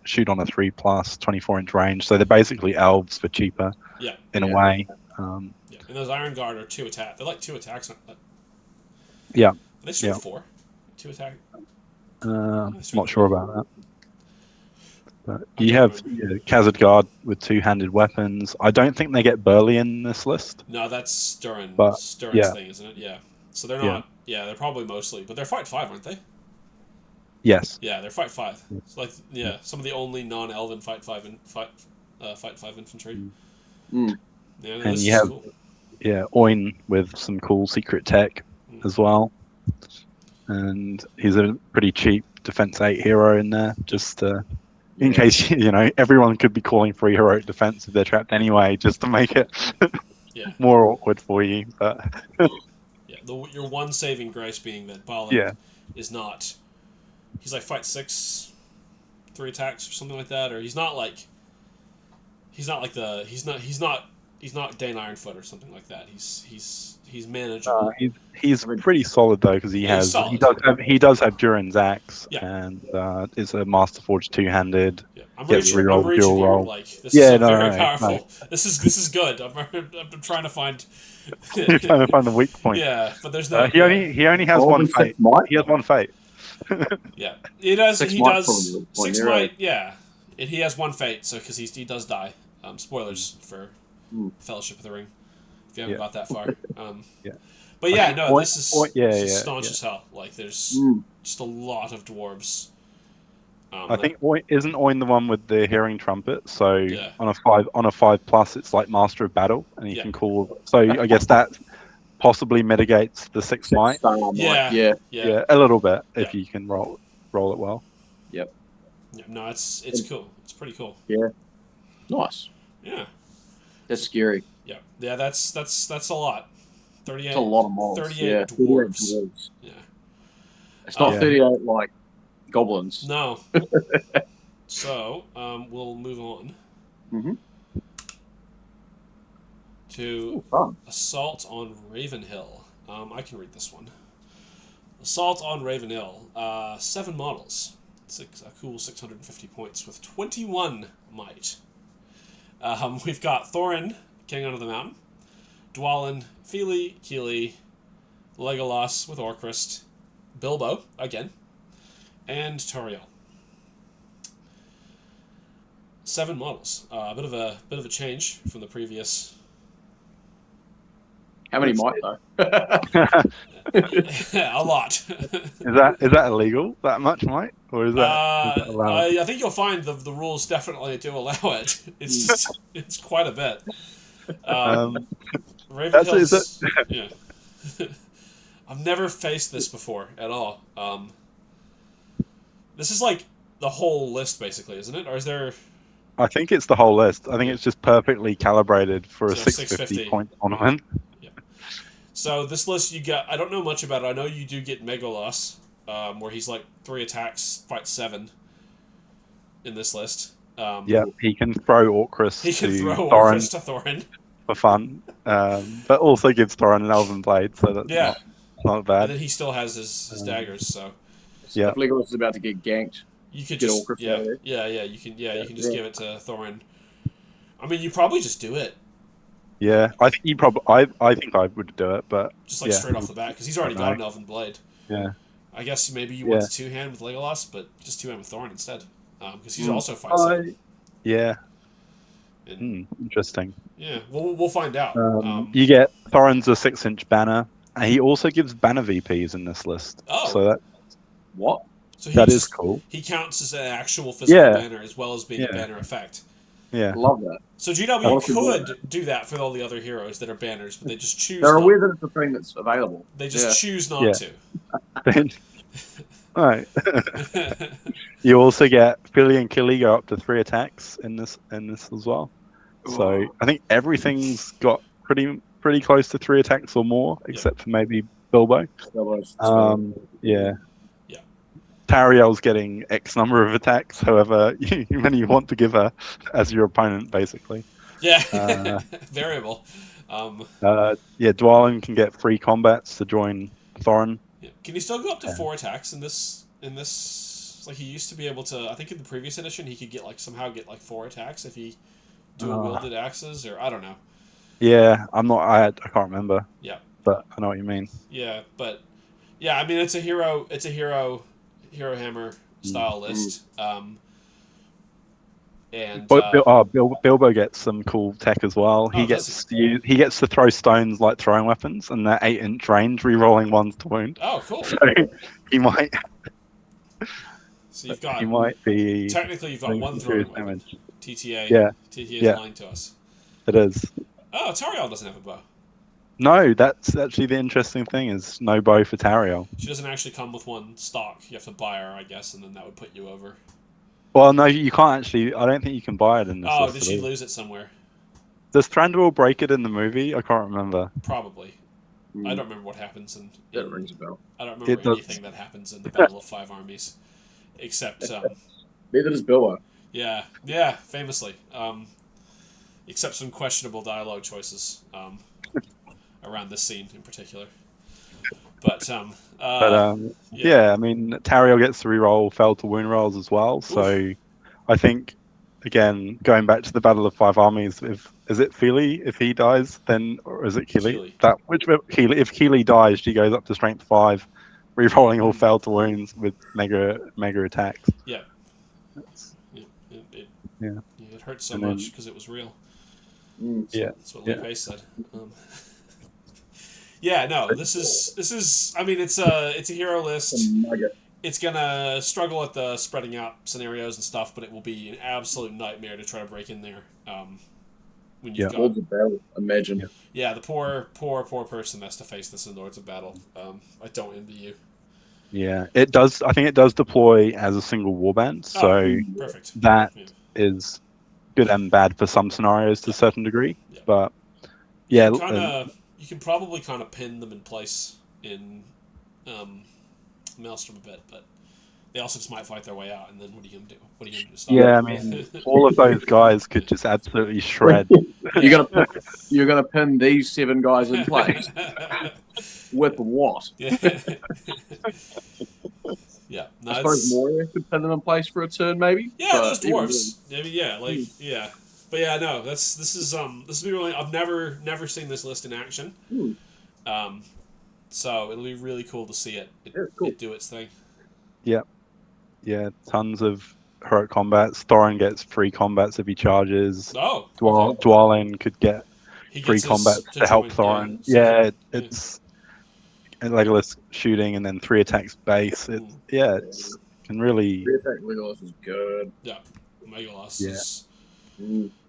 shoot on a 3+, 24-inch range. So they're basically elves for cheaper. Yeah. In a way. Yeah. And those Iron Guard are 2 attack. They're like 2 attacks. Yeah. Are they strength 4? 2 attack. Not sure about that. But I you don't have remember. Khazad Guard with 2-handed weapons. I don't think they get burly in this list. No, that's Sturin's But, yeah. thing, isn't it? Yeah. So they're Yeah. not. Yeah, they're probably mostly, but they're fight 5, aren't they? Yes. Yeah, they're fight 5. It's like some of the only non-elven fight 5 fight 5 infantry. Mm. Yeah, no, And this you is have cool. Oin with some cool secret tech as well. And he's a pretty cheap defense 8 hero in there, just in case everyone could be calling for heroic defense if they're trapped anyway, just to make it more awkward for you. But your one saving grace being that Balin is not. He's like fight 6, 3 attacks or something like that, or he's not like he's not Dane Ironfoot or something like that. He's manageable. He's pretty solid though, because he does have Durin's axe and is a Master Forge 2-handed. Yeah. I'm gets reaching reroll you. dual roll. Like this is very powerful. No. This is good. I'm trying to find. You're trying to find the weak point. Yeah, but there's no. He only has one fate. He has one fate. Yeah, he does. He does 6 might. Right. Yeah, and he has one fate. So because he does die. Spoilers for Fellowship of the Ring. If you haven't got that far. But yeah, no, this is staunch as hell. Like there's just a lot of dwarves. I think isn't Oin the one with the hearing trumpet? So on a 5+, it's like Master of Battle, and you can call. So I guess that possibly mitigates the 6 might. Yeah, a little bit if you can roll it well. Yep. Yeah, no, it's cool. It's pretty cool. Yeah. Nice. Yeah. That's scary. Yeah, that's a lot. 38. That's a lot of models. 38 dwarves. Yeah. It's not 38 like goblins. No. So, we'll move on to Assault on Ravenhill. I can read this one. Assault on Ravenhill. 7 models. A cool 650 points with 21 might. We've got Thorin, King Under the Mountain, Dwalin, Fili, Kili, Legolas with Orcrist, Bilbo, again, and Tauriel. 7 models. A bit of a change from the previous. How many might though? A lot. Is that illegal? That much might, or is that allowed? I think you'll find the rules definitely do allow it. It's quite a bit. Ravenhill's, yeah. I've never faced this before at all. This is like the whole list, basically, isn't it? Or is there? I think it's the whole list. I think it's just perfectly calibrated for a 650 point tournament. Yeah. So this list you got. I don't know much about it. I know you do get Megalos, where he's like 3 attacks, fight 7. In this list. He can throw Orcrist to Thorin for fun, but also gives Thorin an Elven Blade, so that's not bad. And then he still has his daggers, so. If Legolas is about to get ganked, you could just you can just give it to Thorin. I mean, you probably just do it. Yeah, I think I think I would do it, but just like straight off the bat because he's already got an Elven Blade. Yeah. I guess maybe you want the 2-hand with Legolas, but just 2-hand with Thorin instead, because he's also fighting. Yeah. Interesting. Yeah, we'll find out. You get Thorin's a 6-inch banner, and he also gives banner VPs in this list. Oh. So what? So that is cool. He counts as an actual physical banner as well as being a banner effect. Yeah. Love that. So GW could do that for all the other heroes that are banners, but they just choose. They're aware that it's a thing that's available. They just choose not to. All right. You also get Fili and Kili go up to 3 attacks in this as well. So I think everything's got pretty close to 3 attacks or more, except for maybe Bilbo. Bilbo's yeah. Tariel's getting X number of attacks, however many you want to give her as your opponent, basically. Yeah, Uh, variable. Um, yeah, Dwalin can get free combats to join Thorin. yeah. Can he still go up to 4 attacks in this? Like he used to be able to. I think in the previous edition he could somehow get like 4 attacks if he dual Uh, wielded axes, or I don't know. yeah, I can't remember, Yeah, but I know what you mean. yeah, but yeah, I mean it's a hero. It's a hero hammer Mm. style list. And But Bilbo gets some cool tech as well. oh, He does he? he gets to throw stones like throwing weapons, and they're 8-inch range, re-rolling ones to wound. Oh, cool. So he might So you've got be technically you've got doing one some serious throwing weapon. damage. TTA. Yeah, TTA is yeah, lying to us. it is. Oh, Tariel doesn't have a bow. No, that's actually the interesting thing is no bow for Tariel. She doesn't actually come with one stock. You have to buy her, I guess, and then that would put you over. Well, no, you can't actually. I don't think you can buy it in this Oh, list did at she all. lose it somewhere? Does Thranduil break it in the movie? I can't remember. Probably. I don't remember what happens That rings a bell. I don't remember It does. anything that happens in the Battle of Five Armies, except Neither does Bilbo. yeah, famously, except some questionable dialogue choices around this scene in particular. But Yeah, I mean, Tariel gets to reroll fell to wound rolls as well. So Oof. I think again, going back to the Battle of Five Armies, if is it Feely if he dies, then or is it Keely? Keely. Keely if Keely dies, she goes up to strength 5, rerolling all fell to wounds with mega attacks. Yeah. That's, Yeah. It hurt so and much then because it was real. yeah, That's what Lee Pace said. Yeah, no, this is. I mean, it's a hero list. It's gonna struggle at the spreading out scenarios and stuff, but it will be an absolute nightmare to try to break in there. When you've got Lords of Battle, imagine. yeah, the poor person has to face this in Lords of Battle. I don't envy you. Yeah, it does. I think it does deploy as a single warband, so perfect. that is good and bad for some scenarios to a certain degree. Yeah. But You yeah, can probably kind of pin them in place in Maelstrom a bit, but they also just might fight their way out, and then what are you gonna do? What are you gonna do to stop yeah. I them? mean, all of those guys could just absolutely shred. You're gonna pin these 7 guys in place with what? Yeah. Yeah. No, I suppose Moria could pin them in place for a turn, maybe. Yeah, but those dwarves. I mean, yeah. But yeah, no, this is really. I've never seen this list in action. So it'll be really cool to see it do its thing. Yeah, yeah. Tons of heroic combats. Thorin gets free combats if he charges. Oh, Dwalin could get free combats to help Thorin. Yeah, it's Legolas shooting and then 3 attacks base. It's can really. 3 attack Legolas is good. Yeah, Legolas is.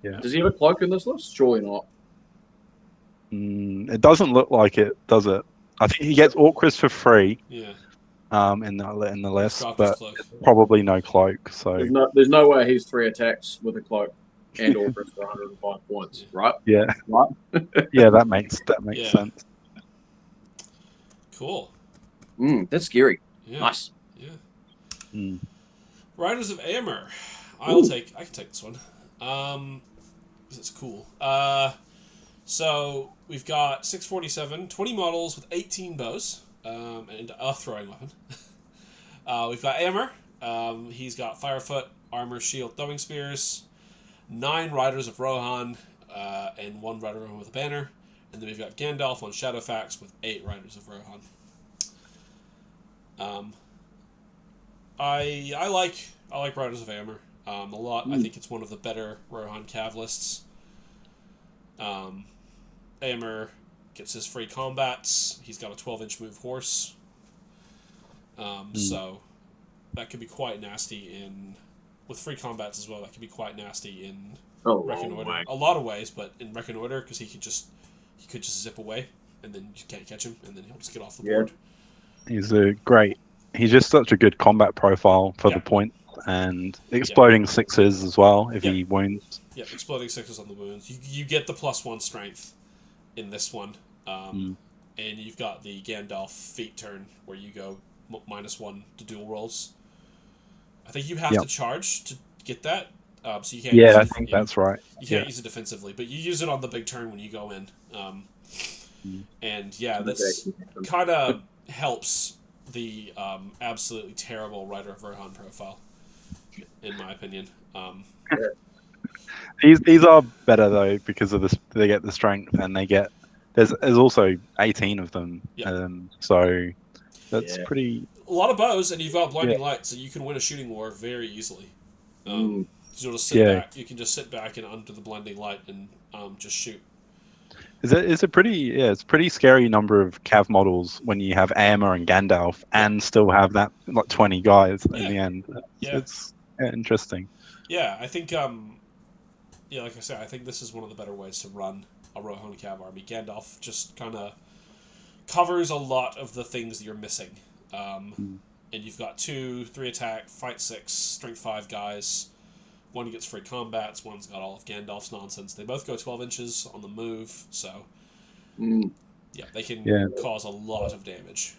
Yeah. Does he have a cloak in this list? Surely not. It doesn't look like it, does it? I think he gets Orcris for free. Yeah. In the list, but probably no cloak. So there's no way he's 3 attacks with a cloak and Orcris for 105 points, right? Yeah. Right. Yeah, that makes sense. Cool. That's scary. Yeah. Nice. Yeah. Riders of Aemir. I can take this one. Because it's cool. So we've got 647, 20 models with 18 bows, and a throwing weapon. We've got Aemir. He's got Firefoot, armor, shield, throwing spears. 9 riders of Rohan, and 1 rider with a banner. And then we've got Gandalf on Shadowfax with 8 riders of Rohan. I like Riders of Aemir a lot. I think it's one of the better Rohan Cav lists. Aemir gets his free combats. He's got a 12-inch move horse. So that could be quite nasty with free combats as well. That could be quite nasty in Reconnoiter. A lot of ways, but in Reconnoiter because he could just zip away and then you can't catch him and then he'll just get off the board. He's just such a good combat profile for the point and exploding 6s as well if he wounds. Yeah, exploding 6s on the wounds. You get the +1 strength in this one, and you've got the Gandalf feat turn where you go -1 to dual rolls. I think you have to charge to get that, so you can't. Yeah, use it I think that's right. You can't use it defensively, but you use it on the big turn when you go in. And yeah, that's kind of helps the absolutely terrible Rider of Rohan profile, in my opinion. These are better though because of this. They get the strength and they get there's also 18 of them. Yeah. So that's pretty. A lot of bows, and you've got Yeah. blinding light, so you can win a shooting war very easily. You'll just sit Yeah. back. You can just sit back and under the blinding light and just shoot. It's a pretty it's a pretty scary number of Cav models when you have Aemma and Gandalf and still have that like 20 guys in the end. It's interesting. Yeah, I think like I said, I think this is one of the better ways to run a Rohan Cav army. Gandalf just kind of covers a lot of the things that you're missing. And you've got 2, 3 attack, fight 6, strength 5 guys. One gets free combats, one's got all of Gandalf's nonsense. They both go 12 inches on the move, so yeah, they can cause a lot of damage.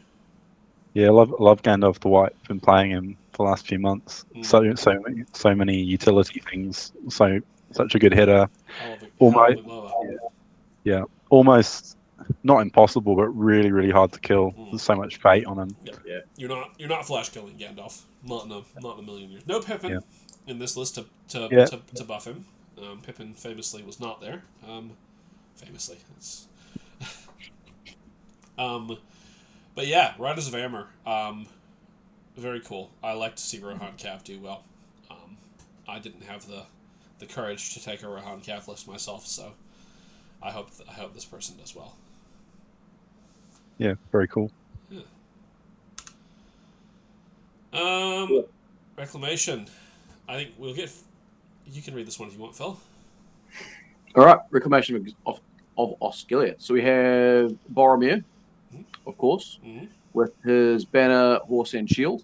Yeah, I love Gandalf the White. Been playing him for the last few months. So many utility things. Such a good hitter. Almost not impossible, but really really hard to kill. There's so much fate on him. Yeah. You're not flash killing Gandalf. Not in a million years. No Pippin in this list to buff him. Pippin famously was not there. Famously, it's but yeah, Riders of Aemir. Very cool. I like to see Rohan Cav do well. I didn't have the courage to take a Rohan Cav list myself, so I hope this person does well. Yeah, very cool. Yeah. Reclamation. I think we'll get. You can read this one if you want, Phil. All right, Reclamation of Osgiliath. So we have Boromir, of course, with his banner, horse, and shield.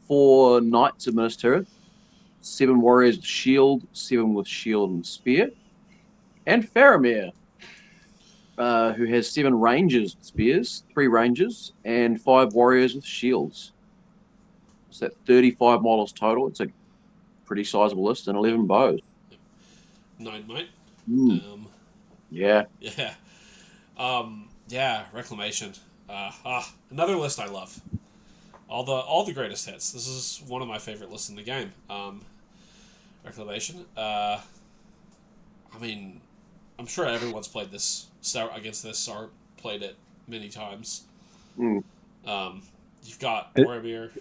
4 knights of Minas Tirith, 7 warriors with shield, 7 with shield and spear, and Faramir, who has 7 rangers with spears, 3 rangers, and 5 warriors with shields. So that 35 models total. It's a pretty sizable list, and 11 bows. 9 might. Yeah. Yeah. Yeah. Reclamation. Another list I love. All the greatest hits. This is one of my favorite lists in the game. Reclamation. I mean, I'm sure everyone's played this against this or played it many times. You've got Boromir.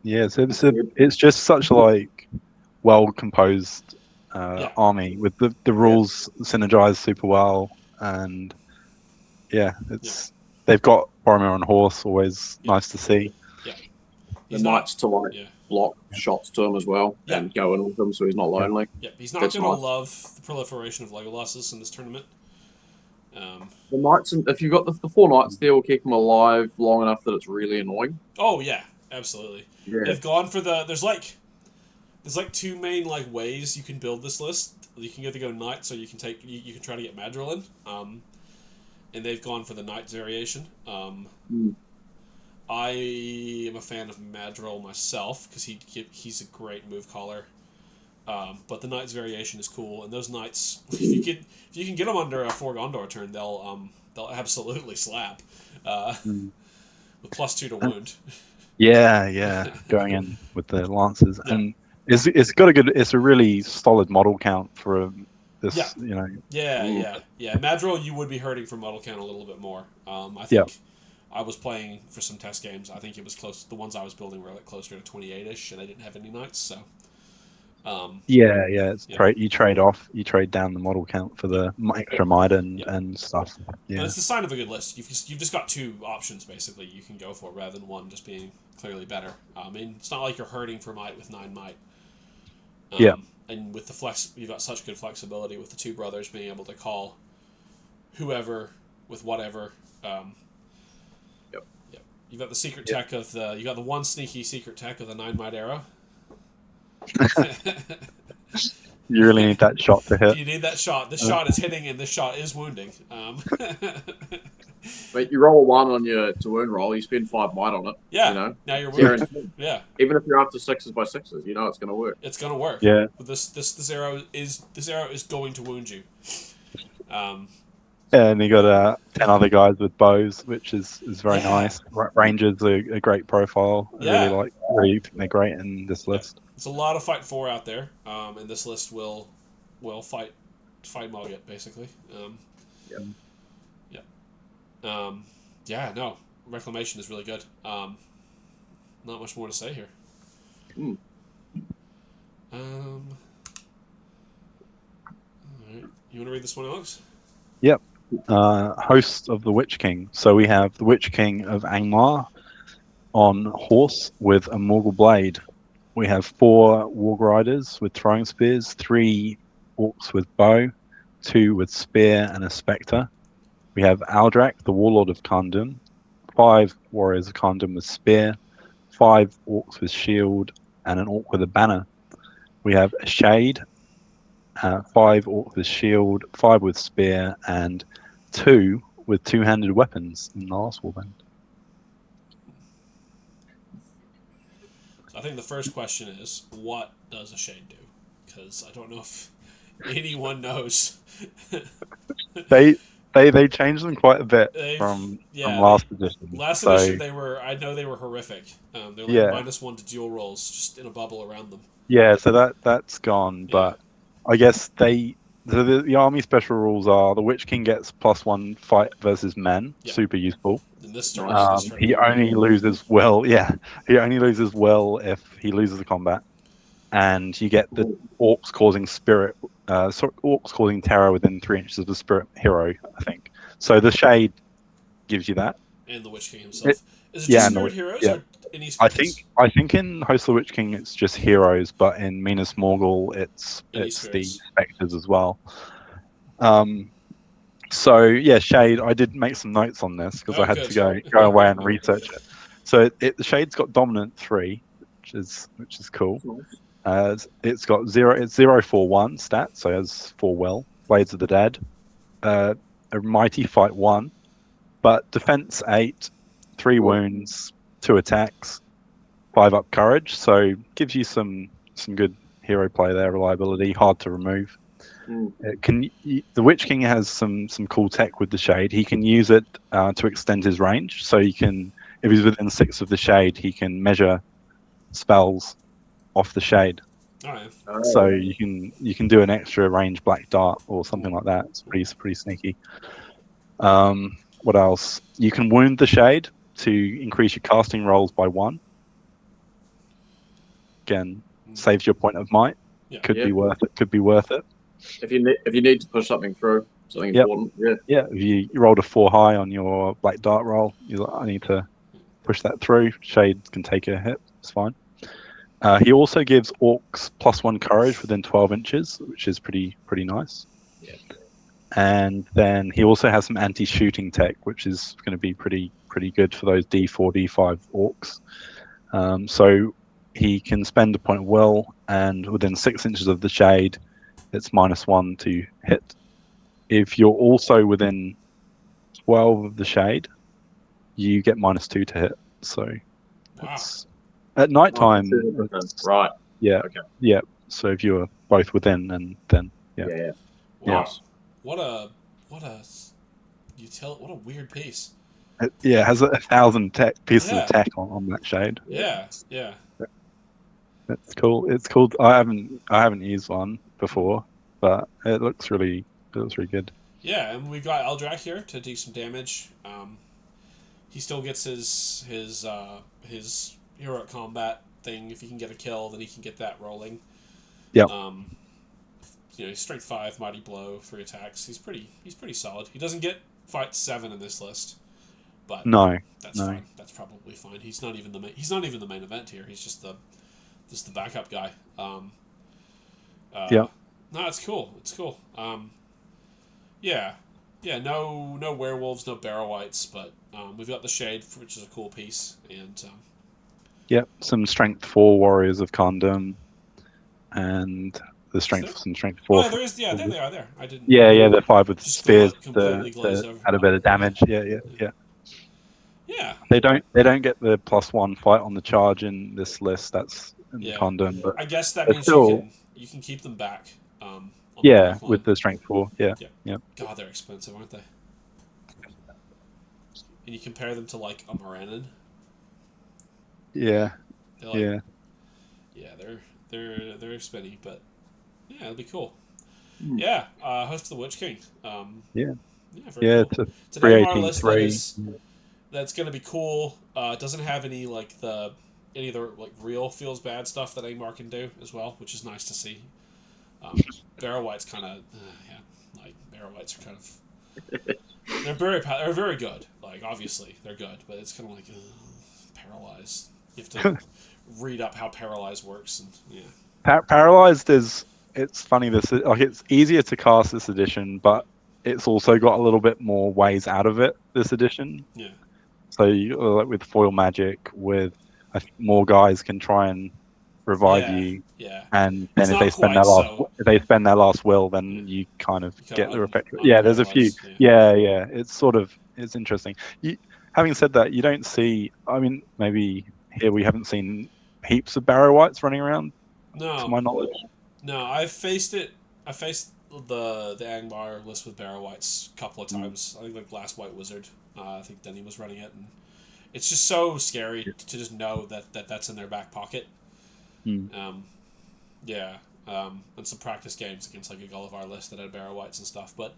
Yeah, it's just such like well composed army with the rules synergize super well, and they've got Boromir on horse, always nice to see. Yeah, the knights to block shots to him as well and go in with him, so he's not lonely. Yeah, he's not going to love the proliferation of Legolas's in this tournament. The knights, if you've got the 4 knights there, will keep him alive long enough that it's really annoying. Oh yeah, absolutely. Yeah. They've gone for there's like 2 main ways you can build this list. You can either go knights or you can try to get Madril in. And they've gone for the knights variation. I am a fan of Madril myself because he's a great move caller. But the knights variation is cool, and those knights, if you can get them under a 4 Gondor turn, they'll absolutely slap. With +2 to wound. Yeah, going in with the lances, and it's a really solid model count for this. Yeah. Madril, you would be hurting for model count a little bit more. I think I was playing for some test games. I think it was close. The ones I was building were closer to 28ish, and I didn't have any knights, so. You trade down the model count for the extra might and stuff. Yeah, but it's the sign of a good list. You've just got 2 options basically you can go for rather than one just being clearly better. I mean, it's not like you're hurting for might with 9 might. And with the flex, you've got such good flexibility with the 2 brothers being able to call whoever with whatever. You've got the secret tech of you got the one sneaky secret tech of the 9 might arrow. You really need that shot to hit. You need that shot. This shot is hitting, and this shot is wounding. But you roll a 1 on your to wound roll, you spend 5 might on it. Yeah. You know, Now you're wounded. guaranteed. Yeah. Even if you're after 6s by 6s, you know it's going to work. It's gonna work. Yeah. This arrow is going to wound you. And you got 10 other guys with bows, which is very Yeah. nice. Rangers are a great profile. I Yeah. really think they're great in this list. There's a lot of fight 4 out there, and this list will fight Mogget basically. Yep. Yeah. No, Reclamation is really good. Not much more to say here. Mm. All right. You want to read this one, Alex? Yep. Host of the Witch King. So we have the Witch King of Angmar on horse with a Morgul blade. We have 4 Warg Riders with throwing spears, 3 Orcs with bow, 2 with spear and a spectre. We have Aldrak, the Warlord of Kandun, 5 Warriors of Kandun with spear, 5 Orcs with shield, and an Orc with a banner. We have a Shade, 5 Orcs with shield, 5 with spear, and 2 with two-handed weapons in the last warband. So I think the first question is, what does a Shade do? Because I don't know if anyone knows. They changed them quite a bit They've from yeah. last edition. Last So edition they were horrific. They're like yeah, -1 to dual rolls, just in a bubble around them. yeah. So that's gone. Yeah. But I guess the army special rules are the Witch King gets +1 fight versus men, Yeah. super useful. In this turn, He only loses well. Yeah, he only loses well if he loses the combat, and you get the orcs causing orcs causing terror within 3 inches of the spirit hero. I think so. The Shade gives you that. And the Witch King It, himself. Is it yeah, just and Spirit Heroes yeah. or any spirits? I think in Host of the Witch King it's just heroes, but in Minas Morgul it's Any the spirits. specters as well. So yeah, Shade. I did make some notes on this because I Oh, had to good. go away and research it. So the Shade's got dominant 3, which is cool. It's got 0-4-1 stat, so it has 4 will. Blades of the Dead, a mighty fight 1, but defense 8, 3 wounds, 2 attacks, 5 up courage. So gives you some good hero play there, reliability, hard to remove. The Witch King has some cool tech with the Shade. He can use it to extend his range. So he can, if he's within 6 of the Shade, he can measure spells off the Shade. Oh, yeah. So you can do an extra range black dart or something like that. It's pretty sneaky. What else? You can wound the Shade to increase your casting rolls by 1. Again, saves your point of might. Yeah. Could be worth it. Could be worth it. If you need to push something through, something important, Yeah. If you rolled a 4 high on your black dart roll, I need to push that through. Shade can take a hit. It's fine. He also gives orcs +1 courage within 12 inches, which is pretty nice. Yeah. And then he also has some anti-shooting tech, which is going to be pretty good for those D4, D5 orcs. So he can spend a point of will, and within 6 inches of the Shade, it's -1 to hit. If you're also within 12 of the Shade, you get -2 to hit. So it's at night time. Right. Yeah. Okay. Yeah. So if you're both within, and then Yeah. Wow. Nice. What a weird piece. It has 1,000 pieces Yeah. of tech on that Shade. Yeah. It's cool. It's cool. I haven't used one before, but it looks really good. Yeah, and we've got Eldrak here to do some damage. He still gets his heroic combat thing. If he can get a kill, then he can get that rolling. Yeah. He's strength 5, mighty blow, 3 attacks. He's pretty solid. He doesn't get fight 7 in this list, but that's fine. That's probably fine. He's not even the main event here. He's just the backup guy. Yeah. No, it's cool. It's cool. Yeah. No werewolves, no barrow whites, but we've got the Shade, which is a cool piece, and some strength 4 warriors of Kandum, and the Is there? strength and strength Oh, 4. yeah, there is. Yeah, there they are. There. I didn't. Yeah, they're 5 with Just spears completely glazed to over. add a bit of damage. Yeah. Yeah. They don't get the +1 fight on the charge in this list. That's in the Yeah. Condon, but I guess that they're means still you can keep them back on the yeah back line. with the strength 4. Yeah, Yeah. yeah, God, they're expensive, aren't they? And you compare them to like a Moranin. yeah, They're like, yeah. yeah, they're expensive, but yeah, it'll be cool. Hmm. Yeah, host of the Witch King. Yeah. Yeah, very Yeah, cool. it's a It's an Angmar list 318-3. that's going to be cool. It doesn't have any any of the like real feels bad stuff that Angmar can do as well, which is nice to see. Barrow White's kind of yeah, like Barrow Whites are kind of they're very good. Like obviously they're good, but it's kind of like paralyzed. You have to read up how paralyze works and yeah. Paralyzed is it's funny this like it's easier to cast this edition, but it's also got a little bit more ways out of it this edition. Yeah. So you, like with foil magic, with I think more guys can try and revive Yeah. you, Yeah. and It's then not quite so. if they spend their last will, Yeah. then you kind of You kind get of the effect. Yeah, there's a few. unparalyze. Yeah. Yeah, it's sort of it's interesting. Having said that, you don't see. I mean, maybe here we haven't seen heaps of Barrow Whites running around, to No. my knowledge. No. I've faced it. I faced the Angmar list with Barrow Whites a couple of Mm. times. I think like last White Wizard. I think Denny was running it, and it's just so scary to just know that's in their back pocket. Mm. Yeah. And some practice games against like a Gullivar list that had Barrow Whites and stuff. But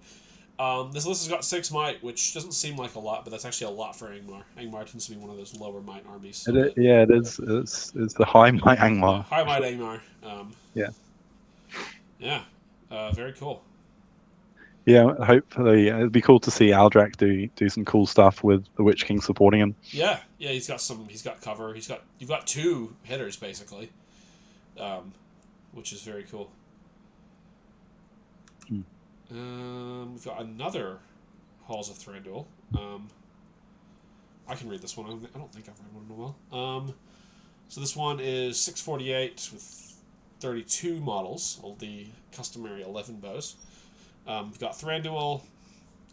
this list has got 6 might, which doesn't seem like a lot, but that's actually a lot for Angmar. Angmar tends to be one of those lower might armies. So Yeah, it is. It's the high might yeah, Angmar. high might Angmar. Yeah. Yeah, very cool. Yeah, hopefully it'd be cool to see Aldrak do some cool stuff with the Witch King supporting him. Yeah, yeah, he's got some. He's got cover. You've got 2 hitters basically, which is very cool. Hmm. We've got another Halls of Thranduil. I can read this one. I don't think I've read one in a while. So this one is 648 with 32 models, all the customary 11 bows. We've got Thranduil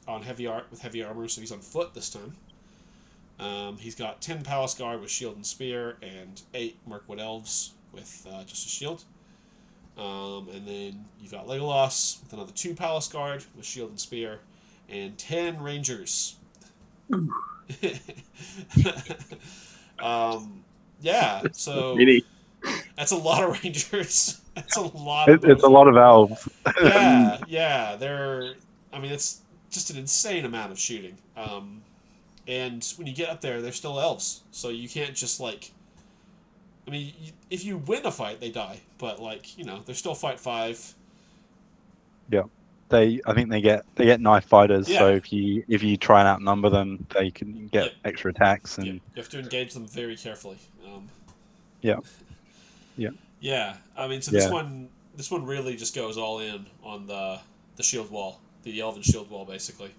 on with heavy armor, so he's on foot this time. He's got 10 Palace Guard with shield and spear, and 8 Mirkwood Elves with just a shield. And then you've got Legolas with another 2 Palace Guard with shield and spear, and 10 Rangers. Yeah, so Really? that's a lot of Rangers. That's a lot of It's a bowfighting. lot of elves. Yeah, they're. I mean, it's just an insane amount of shooting. And when you get up there, they're still elves, so you can't just like. I mean, if you win a fight, they die, but like they're still fight 5. Yeah, I think they get knife fighters. So Yeah, if you try and outnumber them, they can get yep, extra attacks yep. and You have to engage them very carefully. yeah, yeah, Yeah, I mean, so yeah, this one really just goes all in on the shield wall, the elven shield wall, basically.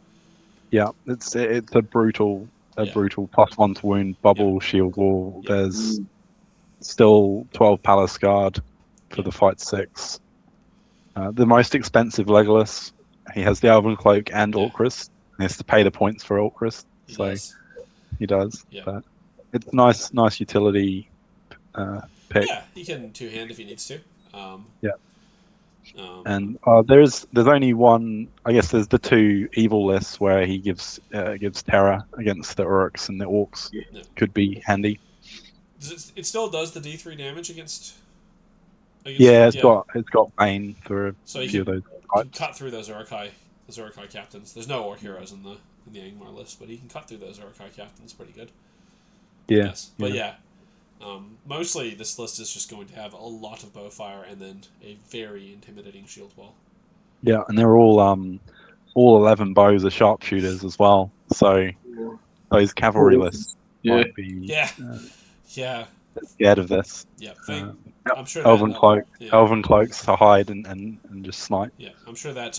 yeah. It's a Yeah, brutal +1 to wound yep, bubble shield wall. yep, There's still 12 Palace Guard for yep, the fight 6. The most expensive Legolas. He has the Elven Cloak and yeah. Orcrist. He has to pay the points for Orcrist, He so does. he does. Yeah, But it's nice utility pick. yeah. He can 2-hand if he needs to. Um, Yeah, um, and there's only one. I guess there's the 2 evil lists where he gives terror against the Uruks and the Orcs. no. Could be handy. It still does the D3 damage against Yeah, them. Yeah, it's got Bane for a so he few of can those can types. cut through those Urukai captains. There's no Orc heroes in the Angmar list, but he can cut through those Urukai captains pretty good. I Yeah, guess. But yeah, mostly this list is just going to have a lot of bowfire and then a very intimidating shield wall. yeah, and they're all 11 bows are sharpshooters as well. So those cavalry lists Yeah. might be Yeah, yeah, scared of this. yeah. Uh, I'm sure that. Yeah, Elven cloaks to hide and just snipe. yeah. I'm sure that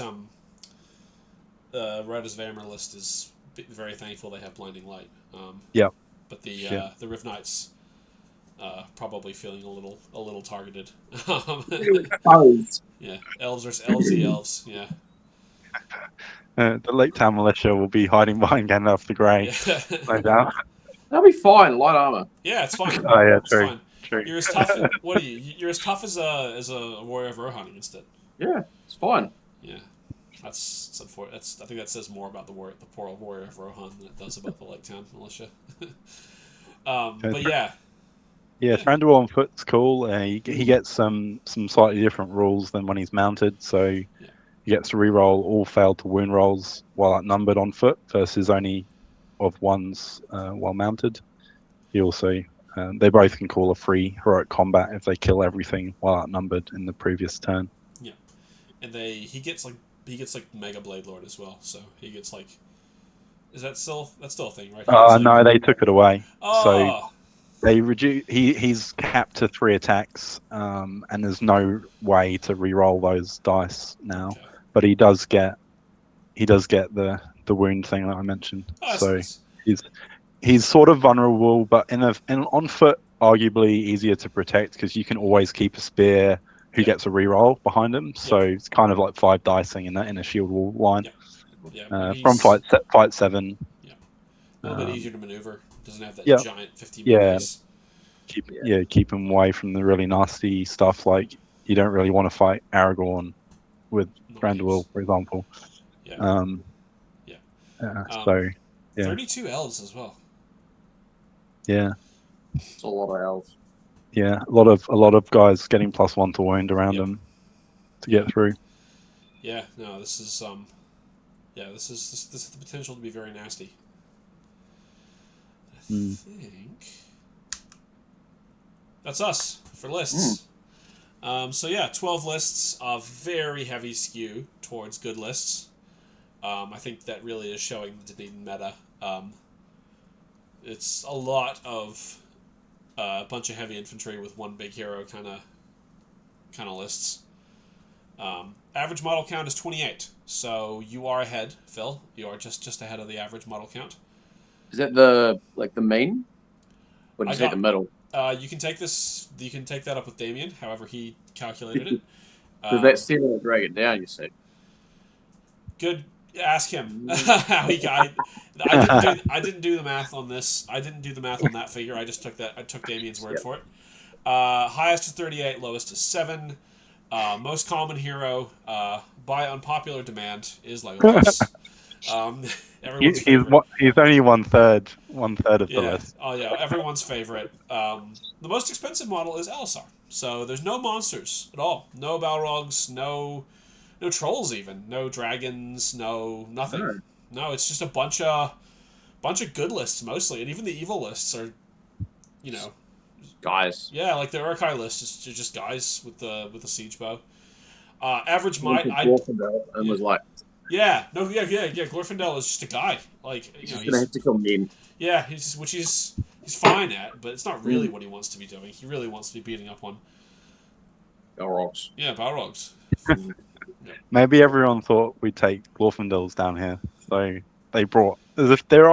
Riders of Amer list is very thankful they have blinding light. Yeah, But yeah, the Rift Knights probably feeling a little targeted. Exposed. Yeah, elves versus elvesy elves. Yeah, The Lake Town militia will be hiding behind Gandalf the Grey, yeah, no doubt. They'll be fine. Light armor. yeah. It's fine. Oh yeah, It's true, fine. true. You're as tough. What are you? You're as tough as a warrior of Rohan against it. Yeah, it's fine. Yeah, that's unfortunate. I think that says more about the poor warrior of Rohan than it does about the Lake Town militia. But yeah, Yeah, yeah, Thranduil on foot's cool. He gets some slightly different rules than when he's mounted. So yeah, he gets to reroll all failed to wound rolls while outnumbered on foot versus only of ones while mounted. He also they both can call a free heroic combat if they kill everything while outnumbered in the previous turn. yeah. And he gets like Mega Blade Lord as well. So he gets like, is that still a thing, right? He gets like, No, they took it away. So oh, they reduce. He's capped to 3 attacks, and there's no way to re-roll those dice now. okay. But he does get the wound thing that I mentioned. Oh, that's So nice. he's sort of vulnerable, but in on foot, arguably easier to protect because you can always keep a spear who Yep, gets a re-roll behind him. So yep, it's kind of like 5 dicing in a shield wall line. yep, yeah. And From he's fight 7. yeah, a little bit easier to maneuver. Doesn't have that Yeah, giant 15 man yeah. base. Yeah. Keep him away from the really nasty stuff. Like you don't really want to fight Aragorn with No Thranduil, games. for example. Yeah, Um, yeah. so yeah, 32 elves as well. yeah, It's a lot of elves. yeah. A lot of guys getting +1 to wound around Yep. them to Yeah. get through. Yeah. No, this is yeah, this has the potential to be very nasty. I Mm. think that's us for lists. So yeah, 12 lists of very heavy skew towards good lists. I think that really is showing the Dunedin meta. It's a lot of a bunch of heavy infantry with one big hero kind of lists. Average model count is 28, so you are ahead, Phil. You are just ahead of the average model count. Is that the main? Or did I you take the got. middle? You can take this. You can take that up with Damien. However, he calculated it. Because that still will drag it down. You see. Good. Ask him how he got. I didn't do the math on this. I didn't do the math on that figure. I just took that. I took Damien's word Yep. for it. Highest is 38. Lowest is 7. Most common hero by unpopular demand is Legolas. Everyone's favorite. He's only one third of the Yeah. list. Oh yeah. Everyone's favorite. The most expensive model is Elisar. So there's no monsters at all. No Balrogs. No trolls even. No dragons. No nothing. No. No, it's just a bunch of good lists mostly, and even the evil lists are, you know, Guys. yeah, like the Uruk-hai list is just guys with the siege bow. Average Went might to I Glorfindel and yeah. was like, Yeah, no, yeah. Glorfindel is just a guy. Like he's you know, just gonna have to kill men. yeah, which he's fine at, but it's not really Mm. what he wants to be doing. He really wants to be beating up on Balrogs. yeah Balrogs. Mm. Maybe everyone thought we'd take Glorfindels down here, so they brought. There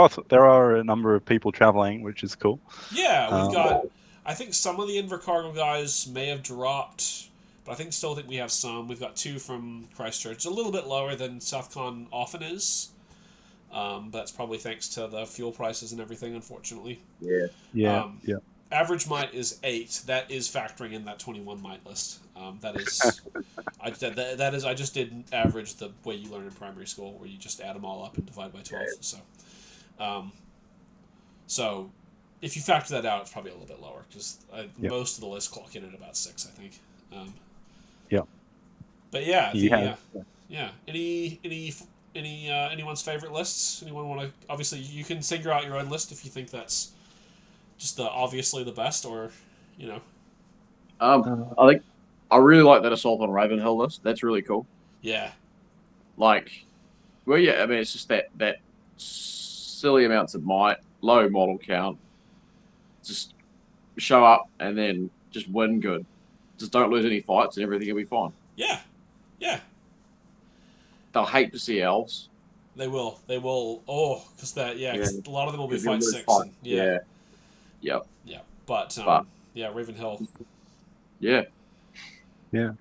are a number of people traveling, which is cool. Yeah, we've Um, got. I think some of the Invercargill guys may have dropped, but I still think we have some. We've got 2 from Christchurch, a little bit lower than Southcon often is. But that's probably thanks to the fuel prices and everything, unfortunately. Yeah. yeah, Um, yeah. Average might is 8. That is factoring in that 21 might list. That is, that is. I just did average the way you learn in primary school, where you just add them all up and divide by 12. Um, so if you factor that out, it's probably a little bit lower because Yep. most of the lists clock in at about 6, I think. Yeah. But yeah, You have. yeah. Anyone's favorite lists? Anyone want to? Obviously, you can figure out your own list if you think that's just obviously the best, or you know, I think I really like that Assault on Ravenhill list. That's really cool. yeah, Like, well, yeah. I mean, it's just that silly amounts of might, low model count. Just show up and then just win good. Just don't lose any fights and everything will be fine. yeah, yeah. They'll hate to see elves. They will. They will. Oh, because Yeah, cause a lot of them will be because you'll fight lose 6, fights. and Yeah. Yep. yeah. But But Yeah, Ravenhill. Yeah. Yeah.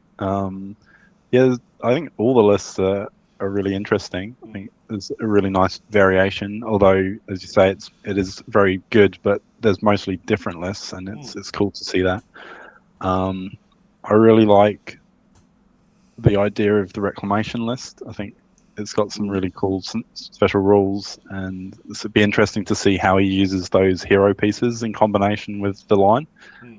Yeah, I think all the lists are really interesting. I think there's a really nice variation, although as you say, it is very good, but there's mostly different lists, and it's cool to see that. I really like the idea of the reclamation list. I think it's got some really cool special rules, and it'd be interesting to see how he uses those hero pieces in combination with the line,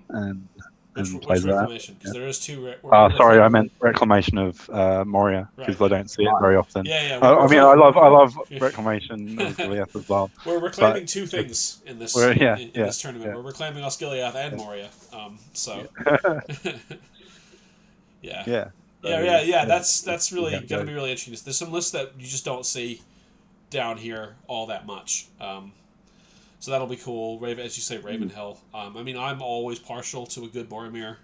and Which plays that. reclamation? Because there is two. Sorry, I meant reclamation of Moria, because I don't see it very often. Yeah. I mean, I love reclamation of Goliath as well. We're reclaiming two things in this this tournament. We're reclaiming Osgiliath and Moria. Yeah. That's really going to be really interesting. There's some lists that you just don't see down here all that much. So that'll be cool. As you say, Ravenhill. I mean, I'm always partial to a good Boromir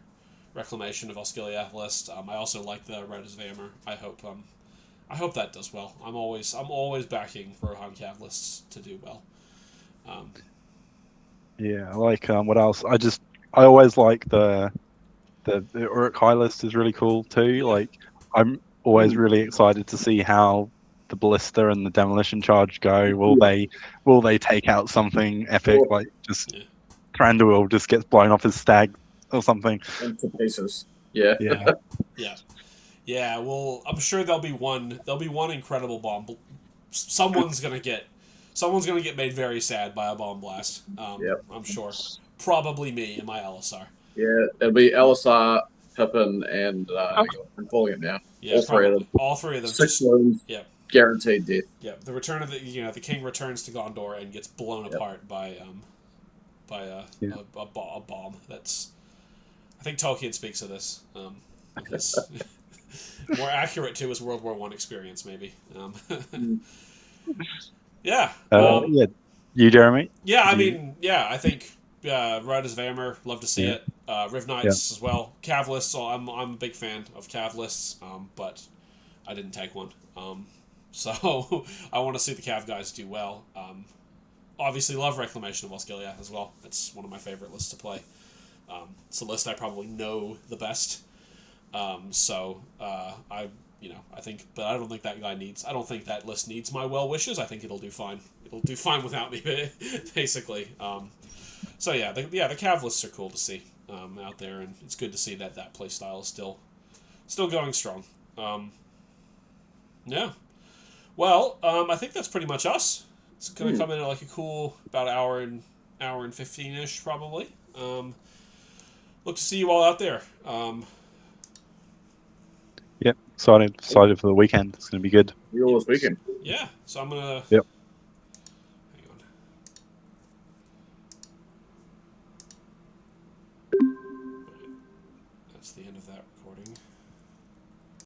reclamation of Osgiliath list. I also like the Red Vammer. I hope that does well. I'm always backing Rohan Cav lists to do well. Yeah, I like what else? I always like the Uruk-hai list is really cool too. Yeah. Like I'm always really excited to see how the ballista and the demolition charge go. Will they take out something epic like just Thranduil just gets blown off his stag or something? Into pieces. Yeah. Yeah. Well, I'm sure there'll be one incredible bomb. Someone's gonna get made very sad by a bomb blast. I'm sure. Probably me and my LSR. Yeah, it'll be LSR, Pippin, and I'm calling it now. Yeah, all three of them. All three of them. 6 wounds. Yeah. Guaranteed death. Yeah. The return of the king returns to Gondor and gets blown apart by a bomb. That's. I think Tolkien speaks of this. More accurate to his World War I experience, maybe. Yeah. Yeah. You, Jeremy? Yeah, I mean, I think Riders of Amer, love to see it. Riv Knights as well. Cav lists, so I'm a big fan of Cav lists, but I didn't take one. So I want to see the Cav guys do well. Obviously, love Reclamation of Osgiliath as well. It's one of my favorite lists to play. It's a list I probably know the best. I think, but I don't think that guy needs. I don't think that list needs my well wishes. I think it'll do fine. It'll do fine without me, basically. The Cav lists are cool to see out there, and it's good to see that play style is still going strong. Yeah. Well, I think that's pretty much us. It's going to come in at like a cool about hour and 15-ish probably. Look to see you all out there. Yep, excited for the weekend. It's going to be good. You all this weekend. Yeah, so I'm going to